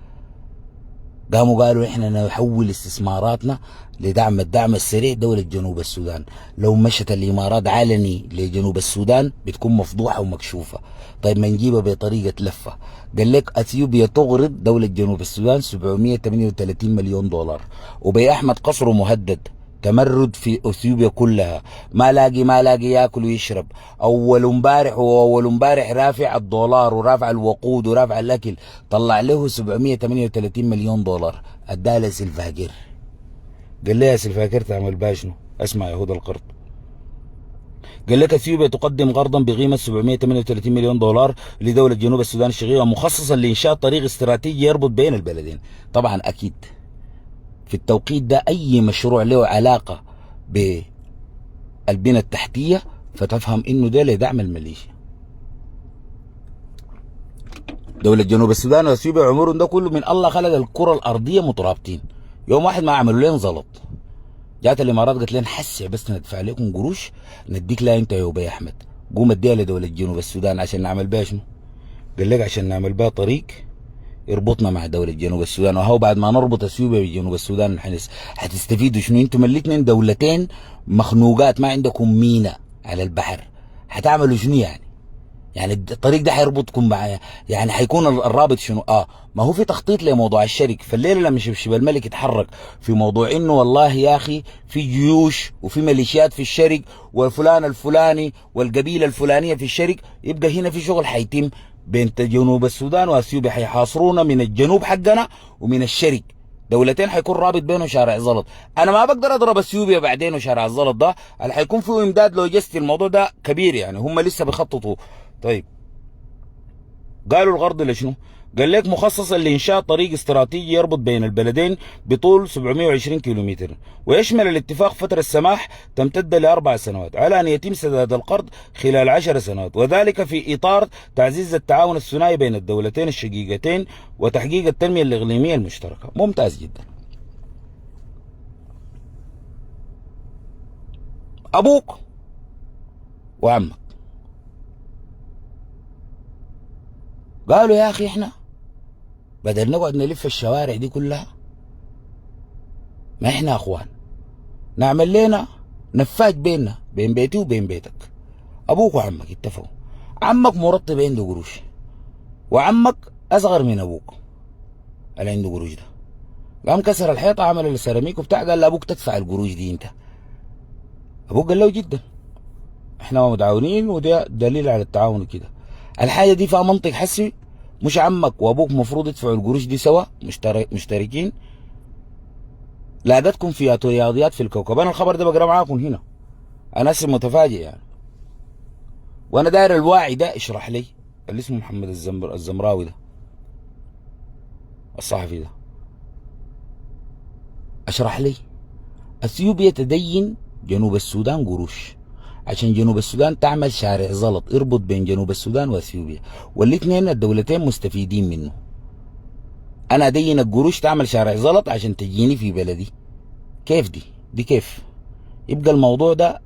قالوا احنا نحول استثماراتنا لدعم الدعم السريع دولة جنوب السودان. لو مشت الامارات علني لجنوب السودان بتكون مفضوحة ومكشوفة. طيب ما نجيبها بطريقة لفة. قال لك اثيوبيا تغرض دولة جنوب السودان 738 مليون دولار. وبي احمد قصره مهدد، تمرد في اثيوبيا كلها، ما لاقي ياكل ويشرب. اول امبارح رافع الدولار ورافع الوقود ورافع الاكل، طلع له 738 مليون دولار اداها لسلفاكير. قال لها سلفاكير تعمل بها شنو؟ اسمع يهود القرض. قال لك اثيوبيا تقدم قرضا بقيمه 738 مليون دولار لدوله جنوب السودان الشقيقه مخصصا لانشاء طريق استراتيجي يربط بين البلدين. طبعا اكيد في التوقيت ده اي مشروع له علاقه بالبنى التحتيه فتفهم انه ده لدعم الميليشيا. دوله جنوب السودان واثيوبيا عمرهم ده كله من الله خلق الكره الارضيه مترابطين. يوم واحد ما عملوا لهم زلط، جات الامارات قالت لنا حسي بس ندفع لكم قروش نديك لها انت يا ابي احمد، قوم اديها لدوله جنوب السودان عشان نعمل بها شنو؟ قال لك عشان نعمل بها طريق يربطنا مع دولة جنوب السودان. وهو بعد ما نربط اثيوبيا بجنوب السودان حتستفيدوا شنو؟ انتم الاثنين دولتين مخنوقات ما عندكم ميناء على البحر، حتعملوا شنو يعني الطريق ده حيربطكم معايا، يعني حيكون الرابط شنو؟ ما هو في تخطيط لموضوع الشرك. فالليله لما شبشب الملك يتحرك في موضوع انه والله يا اخي في جيوش وفي ميليشيات في الشرق والفلان الفلاني والقبيله الفلانيه في الشرق، يبقى هنا في شغل حيتم بين جنوب السودان واثيوبيا، حيحاصرونا من الجنوب حقنا ومن الشرق. دولتين حيكون رابط بينه شارع زلط. انا ما بقدر اضرب اثيوبيا بعدين وشارع الزلط ده اللي حيكون فيه امداد لوجستي. الموضوع ده كبير يعني هم لسه بيخططوا. طيب قالوا الغرض لشنو؟ قال لك مخصصا لإنشاء طريق استراتيجي يربط بين البلدين بطول 720 كيلومتر، ويشمل الاتفاق فترة سماح تمتد ل4 سنوات على أن يتم سداد القرض خلال 10 سنوات، وذلك في إطار تعزيز التعاون الثنائي بين الدولتين الشقيقتين وتحقيق التنمية الإقليمية المشتركة. ممتاز جدا. أبوك وعمك قالوا يا أخي إحنا بدل نقعد نلف الشوارع دي كلها، ما إحنا أخوان، نعمل لنا نفاج بيننا، بين بيتي وبين بيتك. أبوك وعمك اتفقوا، عمك مرتب عنده قروش، وعمك أصغر من أبوك اللي عنده قروش ده، قام كسر الحيطة عمل السيراميك وبتاع، قال لأبوك تدفع القروش دي أنت. أبوك قال له جدا إحنا متعاونين وده دليل على التعاون كده. الحاجة دي فيها منطق حسي، مش عمك وابوك مفروض يدفعوا القروش دي سوا مشتركين؟ لاقتكم في رياضيات في الكوكب. انا الخبر ده بقرا معاكم هنا، انا اسم متفاجئ يعني، وانا داير الواعي ده اشرح لي، اللي اسمه محمد الزمراوي ده الصحفي ده، اشرح لي. اثيوبيا تدين جنوب السودان قروش عشان جنوب السودان تعمل شارع زلط يربط بين جنوب السودان واثيوبيا، والاثنين الدولتين مستفيدين منه. انا ادين القروش تعمل شارع زلط عشان تجيني في بلدي، كيف دي كيف؟ يبقى الموضوع ده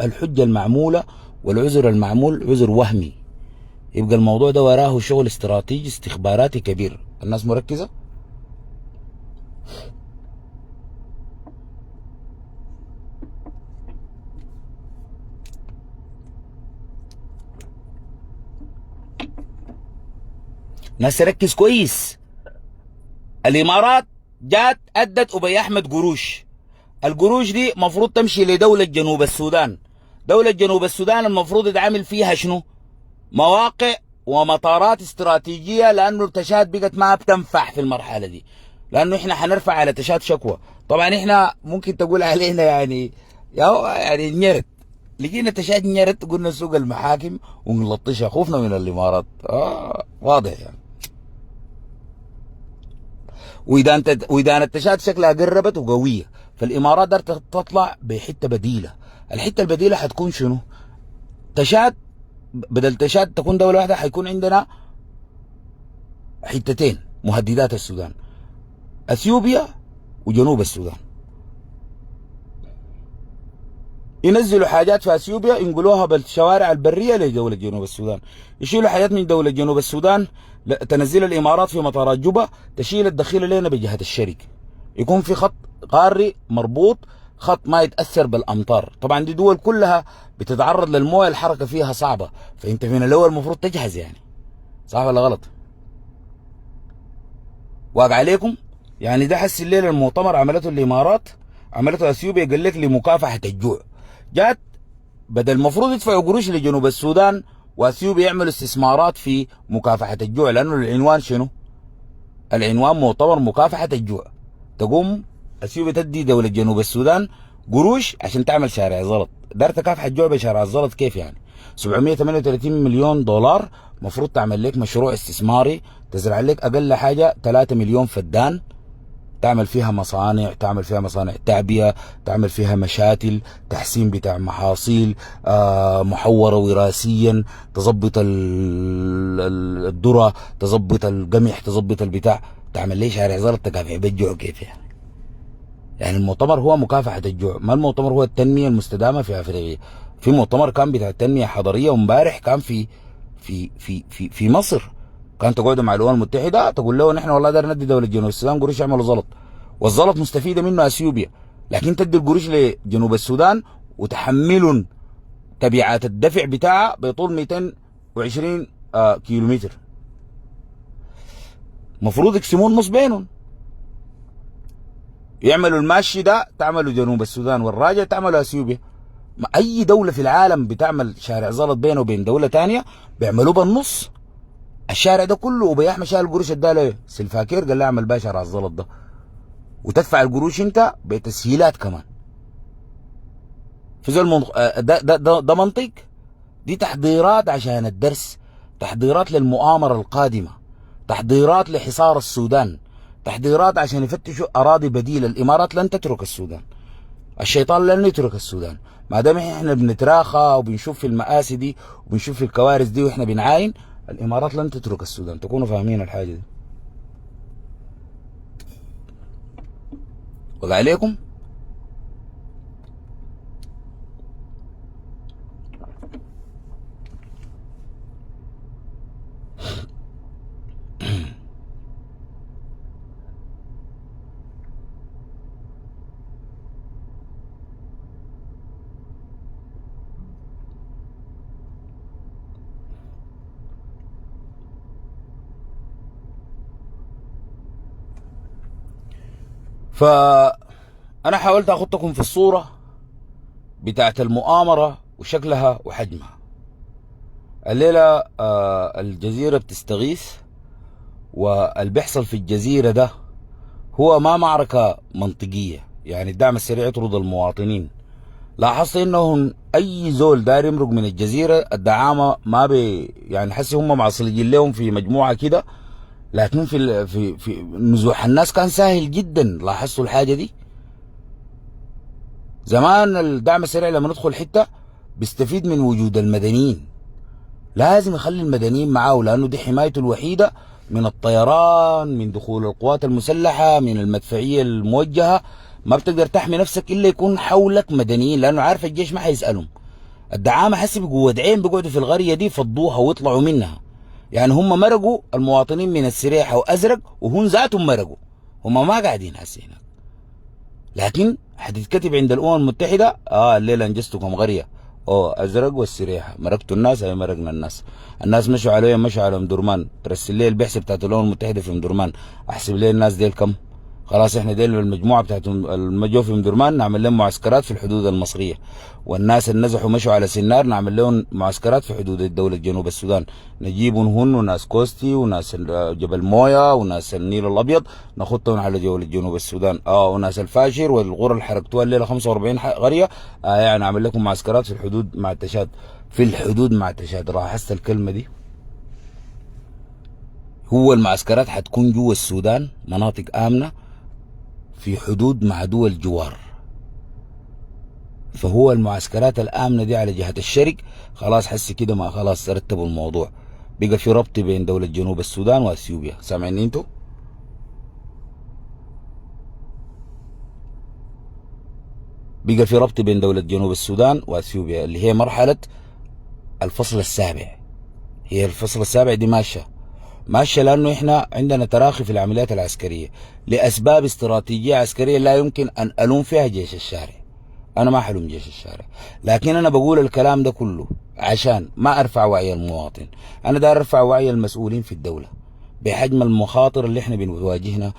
الحجة المعمولة والعذر المعمول عذر وهمي، يبقى الموضوع ده وراه شغل استراتيجي استخباراتي كبير. الناس مركزة؟ ناس تركز كويس. الامارات جات ادت ابي احمد قروش، القروش دي مفروض تمشي لدولة جنوب السودان. دولة جنوب السودان المفروض يتعامل فيها شنو؟ مواقع ومطارات استراتيجية، لانه تشاد بقت ما بتنفع في المرحلة دي، لانه احنا حنرفع على تشاد شكوى. طبعا احنا ممكن تقول علينا يعني نيرت، لقينا تشاد نيرت قلنا نسوق المحاكم ونلطشها، خوفنا من الامارات. واضح يعني. وإذا التشاد شكلها قربت وقوية، فالإمارات دار تطلع بحتة بديلة. الحتة البديلة حتكون شنو؟ تشاد، بدل تشاد تكون دولة واحدة حيكون عندنا حتتين مهددات السودان، أثيوبيا وجنوب السودان. ينزلوا حاجات في اثيوبيا ينقلوها بالشوارع البريه لدوله جنوب السودان، يشيلوا حاجات من دوله جنوب السودان تنزل الامارات في مطارات جوبا، تشيل الدخيله لنا بجهه الشرق، يكون في خط قاري مربوط، خط ما يتاثر بالامطار. طبعا دي دول كلها بتتعرض للمويه، الحركه فيها صعبه، فانت من الاول المفروض تجهز يعني. صح ولا غلط؟ واقع عليكم يعني. ده حس الليله المؤتمر عملته الامارات، عملته اثيوبيا، قال لك لمكافحه الجوع. جات بدل المفروض يدفعوا قروش لجنوب السودان واثيوبيا يعملوا استثمارات في مكافحه الجوع، لانه العنوان شنو؟ العنوان مؤتمر مكافحه الجوع. تقوم اثيوبيا تدي دوله جنوب السودان قروش عشان تعمل شارع زلط. دار تكافح الجوع بشارع الزلط كيف يعني؟ 738 مليون دولار مفروض تعمل لك مشروع استثماري، تزرع لك اقل حاجه 3 مليون فدان، تعمل فيها مصانع، تعمل فيها مصانع تعبئة، تعمل فيها مشاتل، تحسين بتاع محاصيل، محورة وراثيا، تظبط الذرة، تظبط القمح، تظبط البتاع، تعمل ليه شارع زلط تكافح بالجوع كيف يعني؟ يعني المؤتمر هو مكافحة الجوع، ما المؤتمر هو التنمية المستدامة في افريقيا. في مؤتمر كان بتاع التنمية الحضرية، وامبارح كان في مصر، كان تقعدوا مع الامم المتحده تقول له نحن والله دار ندي دوله جنوب السودان قروش يعملوا زلط، والزلط مستفيده منه اثيوبيا، لكن تدي القروش لجنوب السودان وتحملهم تبعات الدفع بتاعها بطول 220 كيلومتر، المفروض يقسمون نص بينهم، يعملوا الماشي ده تعملوا جنوب السودان والراجع تعملوا اثيوبيا. اي دوله في العالم بتعمل شارع زلط بينه وبين دوله ثانيه بيعملوه بالنص. الشارع ده كله وبي احمد شال القروش اداله سلفاكير، قال له اعمل باشا شارع الزلط ده، وتدفع القروش انت بتسهيلات كمان. في ده منطق. دي تحضيرات عشان الدرس، تحضيرات للمؤامره القادمه، تحضيرات لحصار السودان، تحضيرات عشان يفتشوا أراضي بديلة. الإمارات لن تترك السودان، الشيطان لن يترك السودان. ما دام احنا بنتراخى وبنشوف في المآسي دي وبنشوف في الكوارث دي واحنا بنعاين، الإمارات لن تترك السودان. تكونوا فاهمين الحاجة دي. وقع عليكم. فأنا حاولت أخطكم في الصورة بتاعت المؤامرة وشكلها وحجمها. الليلة الجزيرة بتستغيث، واللي بيحصل في الجزيرة ده هو ما معركة منطقية. يعني الدعم السريع يطرد المواطنين. لاحظت انهم اي زول داير يمرق من الجزيرة الدعامة ما يعني حسي هم معصلجين لهم في مجموعة كده، لكن في نزوح الناس كان سهل جدا. لاحظتوا الحاجة دي؟ زمان الدعم السريع لما ندخل حتة بيستفيد من وجود المدنيين، لازم يخلي المدنيين معاه، لانه دي حمايته الوحيدة من الطيران، من دخول القوات المسلحة، من المدفعية الموجهة. ما بتقدر تحمي نفسك الا يكون حولك مدنيين، لانه عارف الجيش ما حيسألهم. الدعامة حسي بقوة عين بيقعدوا في القرية دي يفضوها ويطلعوا منها. يعني هم مرقوا المواطنين من السريحة وأزرق، وهم ذاتهم مرقوا، هم ما قاعدين هسه هناك. لكن حتتكتب عند الأمم المتحدة الليلة انجزتكم قرية أزرق والسريحة، مرقتوا الناس، هي مرقنا الناس. الناس مشوا عليهم، مشوا على مدرمان. ترسل لي البحث بتاعت الأمم المتحدة في مدرمان، أحسب لي الناس ديل كم. خلاص احنا ديل المجموعة بتاعت المجو في مدرمان نعمل لهم معسكرات في الحدود المصرية. والناس اللي نزحوا مشوا على سنار نعمل لهم معسكرات في حدود الدولة جنوب السودان. نجيبهم هن وناس كوستي وناس جبل مويا وناس النيل الأبيض نخطهم على دولة جنوب السودان. وناس الفاشر والغرة اللي حركتوها الليلة 45 قرية يعني نعمل لكم معسكرات في الحدود مع التشاد. في الحدود مع التشاد، لاحظت الكلمة دي؟ هو المعسكرات حتكون جوا السودان، مناطق آمنة في حدود مع دول جوار. فهو المعسكرات الآمنة دي على جهة الشرق خلاص حسي كده، ما خلاص رتبوا الموضوع. بقى في ربط بين دولة جنوب السودان واثيوبيا. سامعين انتوا؟ بقى في ربط بين دولة جنوب السودان واثيوبيا، اللي هي مرحلة الفصل السابع. هي الفصل السابع دي ماشية لأنه احنا عندنا تراخي في العمليات العسكرية لأسباب استراتيجية عسكرية لا يمكن أن ألوم فيها جيش الشارع. أنا ما حلوم جيش الشارع، لكن أنا بقول الكلام ده كله عشان ما أرفع وعي المواطن. أنا داير أرفع وعي المسؤولين في الدولة بحجم المخاطر اللي احنا بنواجهنا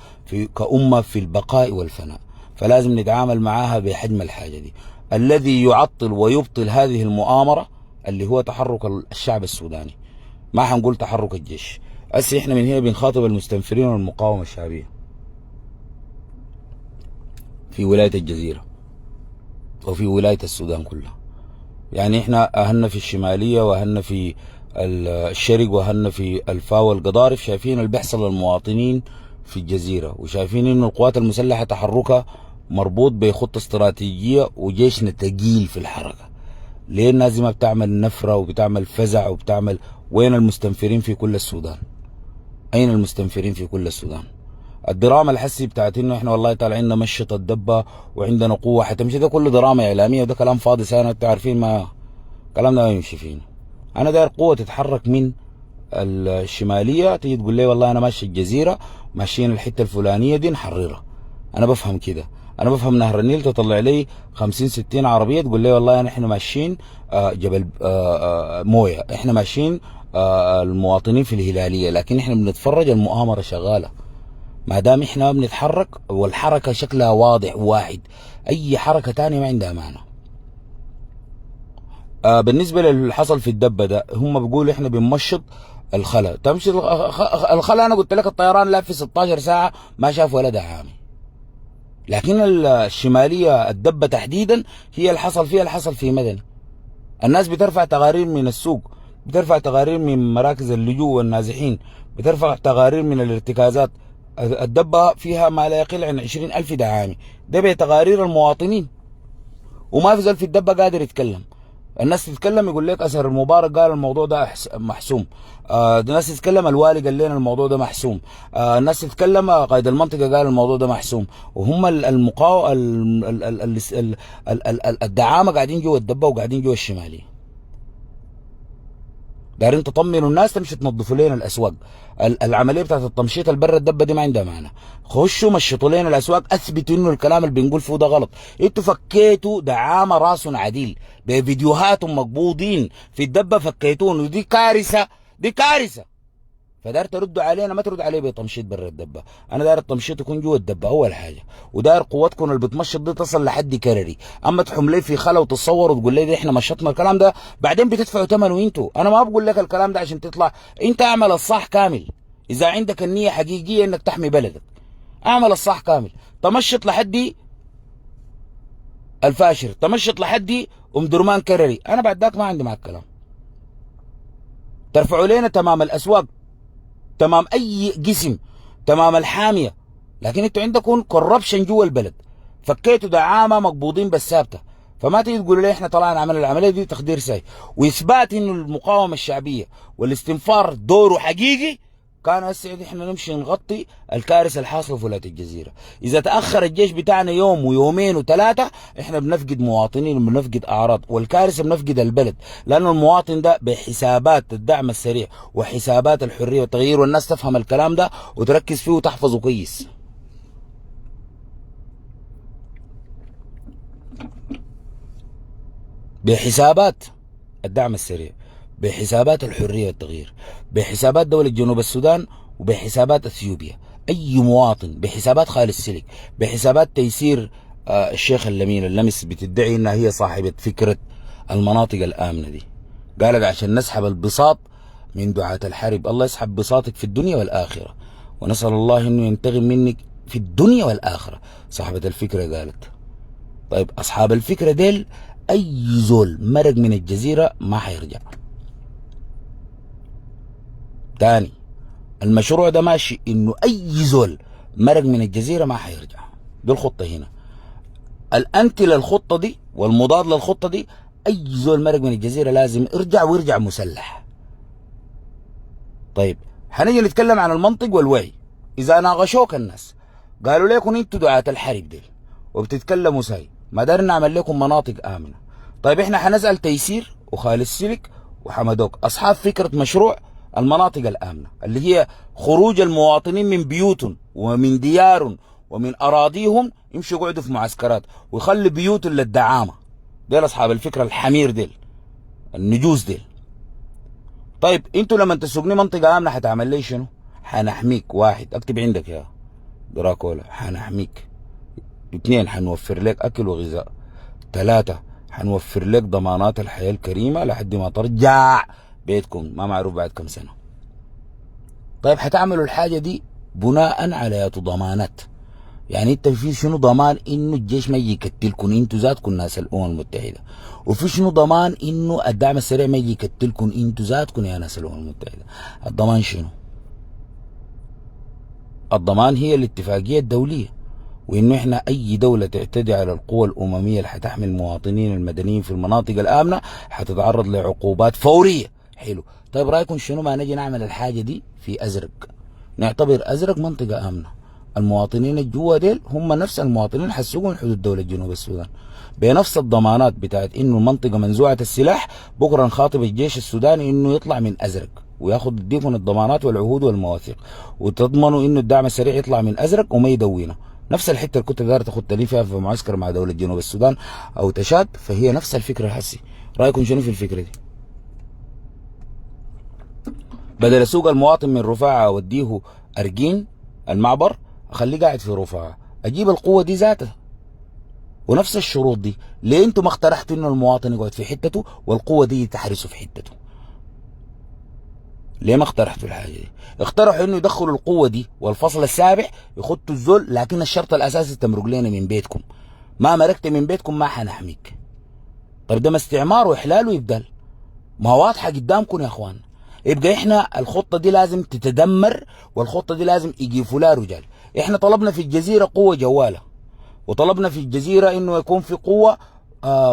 كأمة في البقاء والفناء. فلازم نتعامل معاها بحجم الحاجة دي. الذي يعطل ويبطل هذه المؤامرة اللي هو تحرك الشعب السوداني، ما حنقول تحرك الجيش. هسه احنا من هنا بنخاطب المستنفرين والمقاومة الشعبية في ولاية الجزيرة وفي ولاية السودان كلها. يعني احنا اهلنا في الشمالية واهلنا في الشرق واهلنا في الفا والقضارف شايفين اللي بيحصل للمواطنين في الجزيرة، وشايفين انه القوات المسلحة تحركها مربوط بخطة استراتيجية وجيشنا تقيل في الحركة. ليه الناس دي ما بتعمل نفرة وبتعمل فزع وبتعمل؟ وين المستنفرين في كل السودان؟ اين المستنفرين في كل السودان؟ الدراما الحسي بتاعت انه احنا والله طالعين نمشط الدبه وعندنا قوه حتمشي، ده كله دراما اعلاميه وده كلام فاضي سنه. انتوا عارفين ما الكلام ده ما يمشي فينا. انا داير قوه تتحرك من الشماليه تيجي تقول لي والله انا ماشي الجزيره ماشيين الحته الفلانيه دي نحررها. انا بفهم كده. انا بفهم نهر النيل تطلع لي 50 60 عربيه تقول لي والله احنا ماشيين جبل مويا، احنا ماشيين المواطنين في الهلاليه، لكن احنا بنتفرج المؤامره شغاله. ما دام احنا بنتحرك والحركه شكلها واضح وواحد، اي حركه تانية ما عندها معنى. بالنسبه للي حصل في الدبه ده، هم بيقولوا احنا بنمشط الخلا. تمشي الخلا، انا قلت لك الطيران لف في 16 ساعه ما شاف ولا دعامه. لكن الشماليه الدبه تحديدا هي اللي حصل في مدني. الناس بترفع تقارير من السوق، بترفع تقارير من مراكز اللجوء والنازحين، بترفع تقارير من الارتكازات. الدبة فيها ما لا يقل عن 20,000 دعامي، ده بتقارير المواطنين، وما في زول في الدبة قادر يتكلم. الناس تتكلم يقول لك أسر المبارك قال الموضوع ده محسوم، الناس تتكلم الوالي قال لنا الموضوع ده محسوم، الناس تتكلم قائد المنطقة قال الموضوع ده محسوم، وهم الدعامة قاعدين جوا الدبة وقاعدين جوا الشمالية. دارين تطمنوا الناس تمشي تنظفوا لنا الاسواق. العمليه بتاعت التمشيط البر الدبه دي ما عندها معنى. خشوا مشطوا لنا الاسواق، اثبتوا انه الكلام اللي بنقول فيه ده غلط. انتوا فكيتوا دعامه راسهم عديل بفيديوهاتهم مقبوضين في الدبه، فكيتوهم، ودي كارثه، دي كارثه. فدار تردوا علينا، ما ترد عليه بتمشيط برا الدبه. انا داير التمشيط يكون جوا الدبه اول حاجه، وداير قوتكم اللي بتمشط دي تصل لحد كرري. اما تحم لي في خلا وتتصور وتقول لي احنا مشطنا الكلام ده، بعدين بتدفعوا ثمنه انتوا. انا ما بقول لك الكلام ده عشان تطلع انت. اعمل الصح كامل اذا عندك النيه حقيقيه انك تحمي بلدك. اعمل الصح كامل، تمشط لحد الفاشر، تمشط لحد ام درمان كرري. انا بعد ذاك ما عندي معك كلام. ترفعوا لنا تمام الاسواق، تمام اي قسم، تمام الحاميه، لكن انتوا عندكم كوربشن جوا البلد. فكيتوا دعامه مقبوضين بالثابته، فما تيجي تقولوا لي احنا طلعنا عملنا العمليه دي تخدير ساي. واثبات انه المقاومه الشعبيه والاستنفار دوره حقيقي كان هسه احنا نمشي نغطي الكارثه الحاصله في ولايه الجزيره. اذا تاخر الجيش بتاعنا يوم ويومين وثلاثه احنا بنفقد مواطنين وبنفقد اعراض، والكارثه بنفقد البلد، لانه المواطن ده بحسابات الدعم السريع وحسابات الحريه والتغيير، والناس تفهم الكلام ده وتركز فيه وتحفظه كويس. بحسابات الدعم السريع، بحسابات الحرية والتغيير، بحسابات دولة جنوب السودان، وبحسابات اثيوبيا. اي مواطن، بحسابات خالد سلك، بحسابات تيسير الشيخ اللمين اللمس بتدعي انها هي صاحبة فكرة المناطق الآمنة دي. قالت عشان نسحب البساط من دعاة الحرب. الله يسحب بساطك في الدنيا والآخرة، ونسأل الله انه ينتقم منك في الدنيا والآخرة. صاحبة الفكرة قالت. طيب اصحاب الفكرة ديل اي زول مرق من الجزيرة ما حيرجع تاني. المشروع ده ماشي انه اي زول مرق من الجزيرة ما حيرجع. دي الخطة هنا. الانتي للخطة دي والمضاد للخطة دي، اي زول مرق من الجزيرة لازم يرجع، ويرجع مسلح. طيب حنيجي نتكلم عن المنطق والوعي. اذا ناقشوك الناس قالوا لكم انتوا دعاة الحرب ديل وبتتكلموا ساي، ما دارنا نعمل لكم مناطق آمنة. طيب احنا حنسأل تيسير وخالد سلك وحمدوك اصحاب فكرة مشروع المناطق الآمنة، اللي هي خروج المواطنين من بيوتهم ومن ديارهم ومن أراضيهم، يمشوا يقعدوا في معسكرات ويخلي بيوتهم للدعامة. ديل أصحاب الفكرة الحمير ديل، النجوز ديل. طيب انتوا لما تسوقني منطقة آمنة حتعمل لي شنو؟ حنحميك. واحد، اكتب عندك يا دراكولا، حنحميك. 2، حنوفر لك أكل وغذاء. 3، حنوفر لك ضمانات الحياة الكريمة لحد ما ترجع بيتكم، ما معروف بعد كم سنة. طيب حتعملوا الحاجة دي بناء على ضمانات. يعني انت في شنو ضمان انه الجيش ما يجي يقتلكم انتوا ذاتكم ناس الامم المتحدة؟ وفي شنو ضمان انه الدعم السريع ما يجي يقتلكم انتوا ذاتكم يا ناس الامم المتحدة؟ الضمان شنو؟ الضمان هي الاتفاقية الدولية، وانه احنا اي دولة تعتدي على القوى الاممية اللي حتحمي المواطنين المدنيين في المناطق الامنة حتتعرض لعقوبات فورية. حلو. طيب رايكم شنو ما نجي نعمل الحاجة دي في ازرق؟ نعتبر ازرق منطقة امنة، المواطنين الجوا ديل هم نفس المواطنين حسوقوا من حدود دولة جنوب السودان بنفس الضمانات بتاعت انه منطقة منزوعة السلاح. بكرة نخاطب الجيش السوداني انه يطلع من ازرق وياخد يديكم الضمانات والعهود والمواثيق، وتضمنوا انه الدعم السريع يطلع من ازرق وما يدوينا. نفس الحته اللي كنت داير تاخد لي فيها في معسكر مع دوله جنوب السودان او تشاد، فهي نفس الفكره الحسي. رايكم شنو في الفكره دي؟ بدل اسوق المواطن من رفاعه اوديه ارجين المعبر، اخليه قاعد في رفاعه، اجيب القوه دي ذاتها ونفس الشروط دي. ليه انتم ما اقترحتوا انه المواطن يقعد في حتته والقوه دي تحرسه في حتته؟ ليه ما اقترحتوا الحاجه دي؟ اقترحوا انه يدخلوا القوه دي والفصل السابع يخطوا الزول، لكن الشرط الاساسي تمرق لنا من بيتكم. ما مرقت من بيتكم ما حنحميك. طيب ده ما استعمار واحلال وابدال؟ ما واضحه قدامكم يا اخوان. يبقى احنا الخطة دي لازم تتدمر، والخطة دي لازم يجيفوا لها رجال. احنا طلبنا في الجزيرة قوة جوالة، وطلبنا في الجزيرة انه يكون في قوة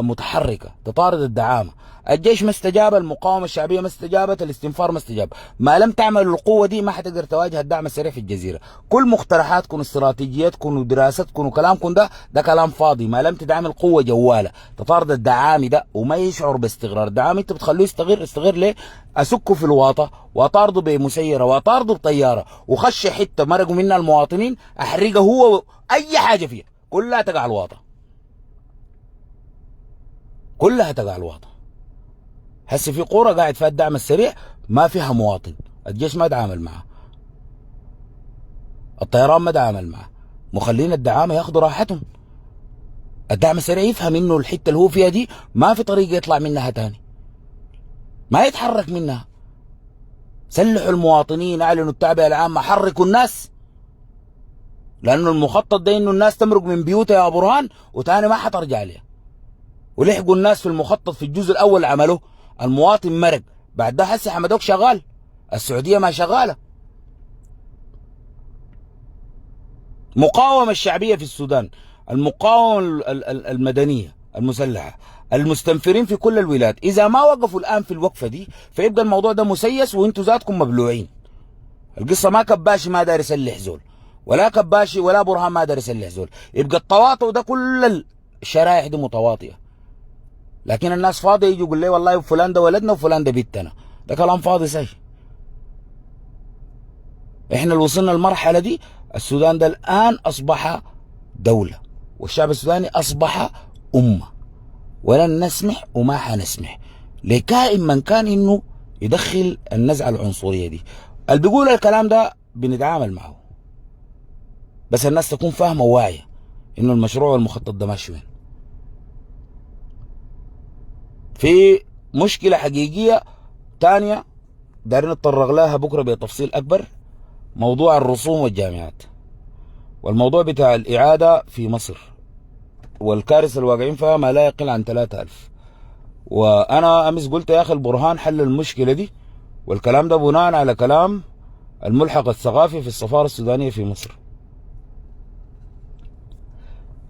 متحركة تطارد الدعامة. الجيش ما استجاب، المقاومة الشعبية ما استجابت، الاستنفار ما استجاب. ما لم تعملوا القوة دي ما حتقدر تواجه الدعم السريع في الجزيرة. كل مقترحاتكم استراتيجياتكم ودراستكم وكلامكم ده كلام فاضي. ما لم تدعم القوة جوالة تطارد الدعامي ده وما يشعر باستقرار. الدعامي انت بتخلوه يستغر ليه؟ اسكه في الواطة واطارده بمسيرة واطارده بطيارة وخش حتة مرقوا منها المواطنين احرقه هو اي حاجة فيها كلها تقع الواطة، كلها تقع الواطة. هسه في قرى قاعد فيها الدعم السريع ما فيها مواطن، الجيش ما تعامل معه، الطيران ما تعامل معه، مخلين الدعامة ياخذوا راحتهم. الدعم السريع يفهم انه الحتة اللي هو فيها دي ما في طريقة يطلع منها تاني، ما يتحرك منها. سلحوا المواطنين، اعلنوا التعبئة العامة، حركوا الناس، لانه المخطط ده انه الناس تمرق من بيوتها يا برهان وتاني ما حترجع لها. ولحقوا الناس في المخطط في الجزء الاول عملوه، المواطن مرق، بعد ده هسه حمدوك شغال، السعوديه ما شغاله. مقاومه الشعبيه في السودان، المقاومه المدنيه المسلحه، المستنفرين في كل الولايات، اذا ما وقفوا الان في الوقفه دي فيبقى الموضوع ده مسيس وانتم ذاتكم مبلوعين. القصه ما كباشي ما داري يسلح زول، ولا كباشي ولا برهان ما داري يسلح زول، يبقى التواطؤ ده كل الشرائح دي متواطئه. لكن الناس فاضيه يجوا يقول لي والله فلان ده ولدنا وفلان ده بيتنا، ده كلام فاضي سي. احنا اللي وصلنا المرحله دي، السودان ده الان اصبح دوله، والشعب السوداني اصبح امه، ولن نسمح وما حنسمح لكائن من كان انه يدخل النزعه العنصريه دي. اللي بيقول الكلام ده بنتعامل معه، بس الناس تكون فاهمه وواعيه انه المشروع والمخطط ده ماشي وين. في مشكلة حقيقية تانية دارين نتطرق لها بكرة بتفصيل أكبر، موضوع الرسوم والجامعات، والموضوع بتاع الإعادة في مصر، والكارثة الواقعين فيها ما لا يقل عن 3000. وأنا أمس قلت يا أخي البرهان حل المشكلة دي، والكلام ده بناء على كلام الملحق الثقافي في السفارة السودانية في مصر.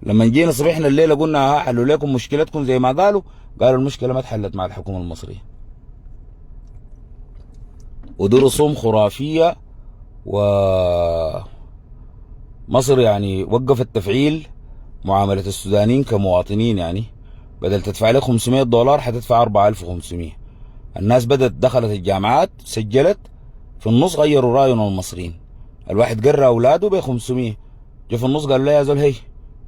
لما جينا صبحنا الليلة قلنا حلوا لكم مشكلتكم زي ما قالوا المشكلة ما اتحلت مع الحكومة المصرية، ودي رسوم خرافية. ومصر يعني وقفت تفعيل معاملة السودانيين كمواطنين، يعني بدل تدفع لك $500 حتدفع 4500. الناس بدأت دخلت الجامعات سجلت، في النص غيروا رأيهم المصريين، الواحد قرى أولاده ب 500، جو في النص قالوا له يا زول هي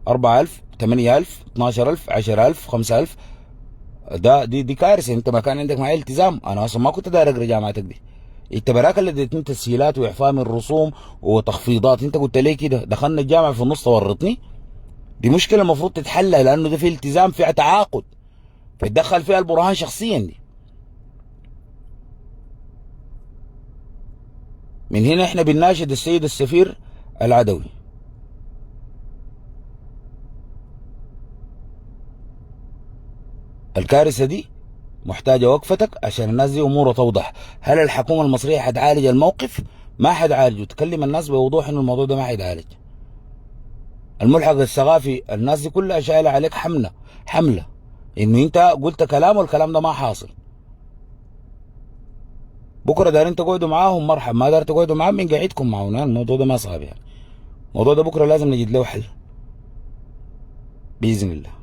4000 8000 12000 10000 5000. دي كارثه. انت ما كان عندك معي التزام، انا اصلا ما كنت داير اقرا جامعتك دي، انت براك اللي اديتني تسهيلات واعفاء من الرسوم وتخفيضات، انت قلت لي كده دخلنا الجامعه في النص تورطني. دي مشكله المفروض تتحل، لانه ده في التزام في تعاقد فيتدخل فيها البرهان شخصيا دي. من هنا احنا بنناشد السيد السفير العدوي، الكارثة دي محتاجة وقفتك عشان الناس دي أمورها توضح. هل الحكومة المصرية حتعالج الموقف؟ ما حتعالجه، تكلم الناس بوضوح إنه الموضوع ده ما حيتعالج. الملحق الثقافي الناس دي كلها شايلة عليك حملة إنه أنت قلت كلام والكلام ده ما حاصل. بكرة دارين تقعدوا معاهم مرحب، ما دار تقعدوا معاهم من قاعدكم معهم، الموضوع ده ما صعب يعني. الموضوع ده بكرة لازم نجد له حل بإذن الله.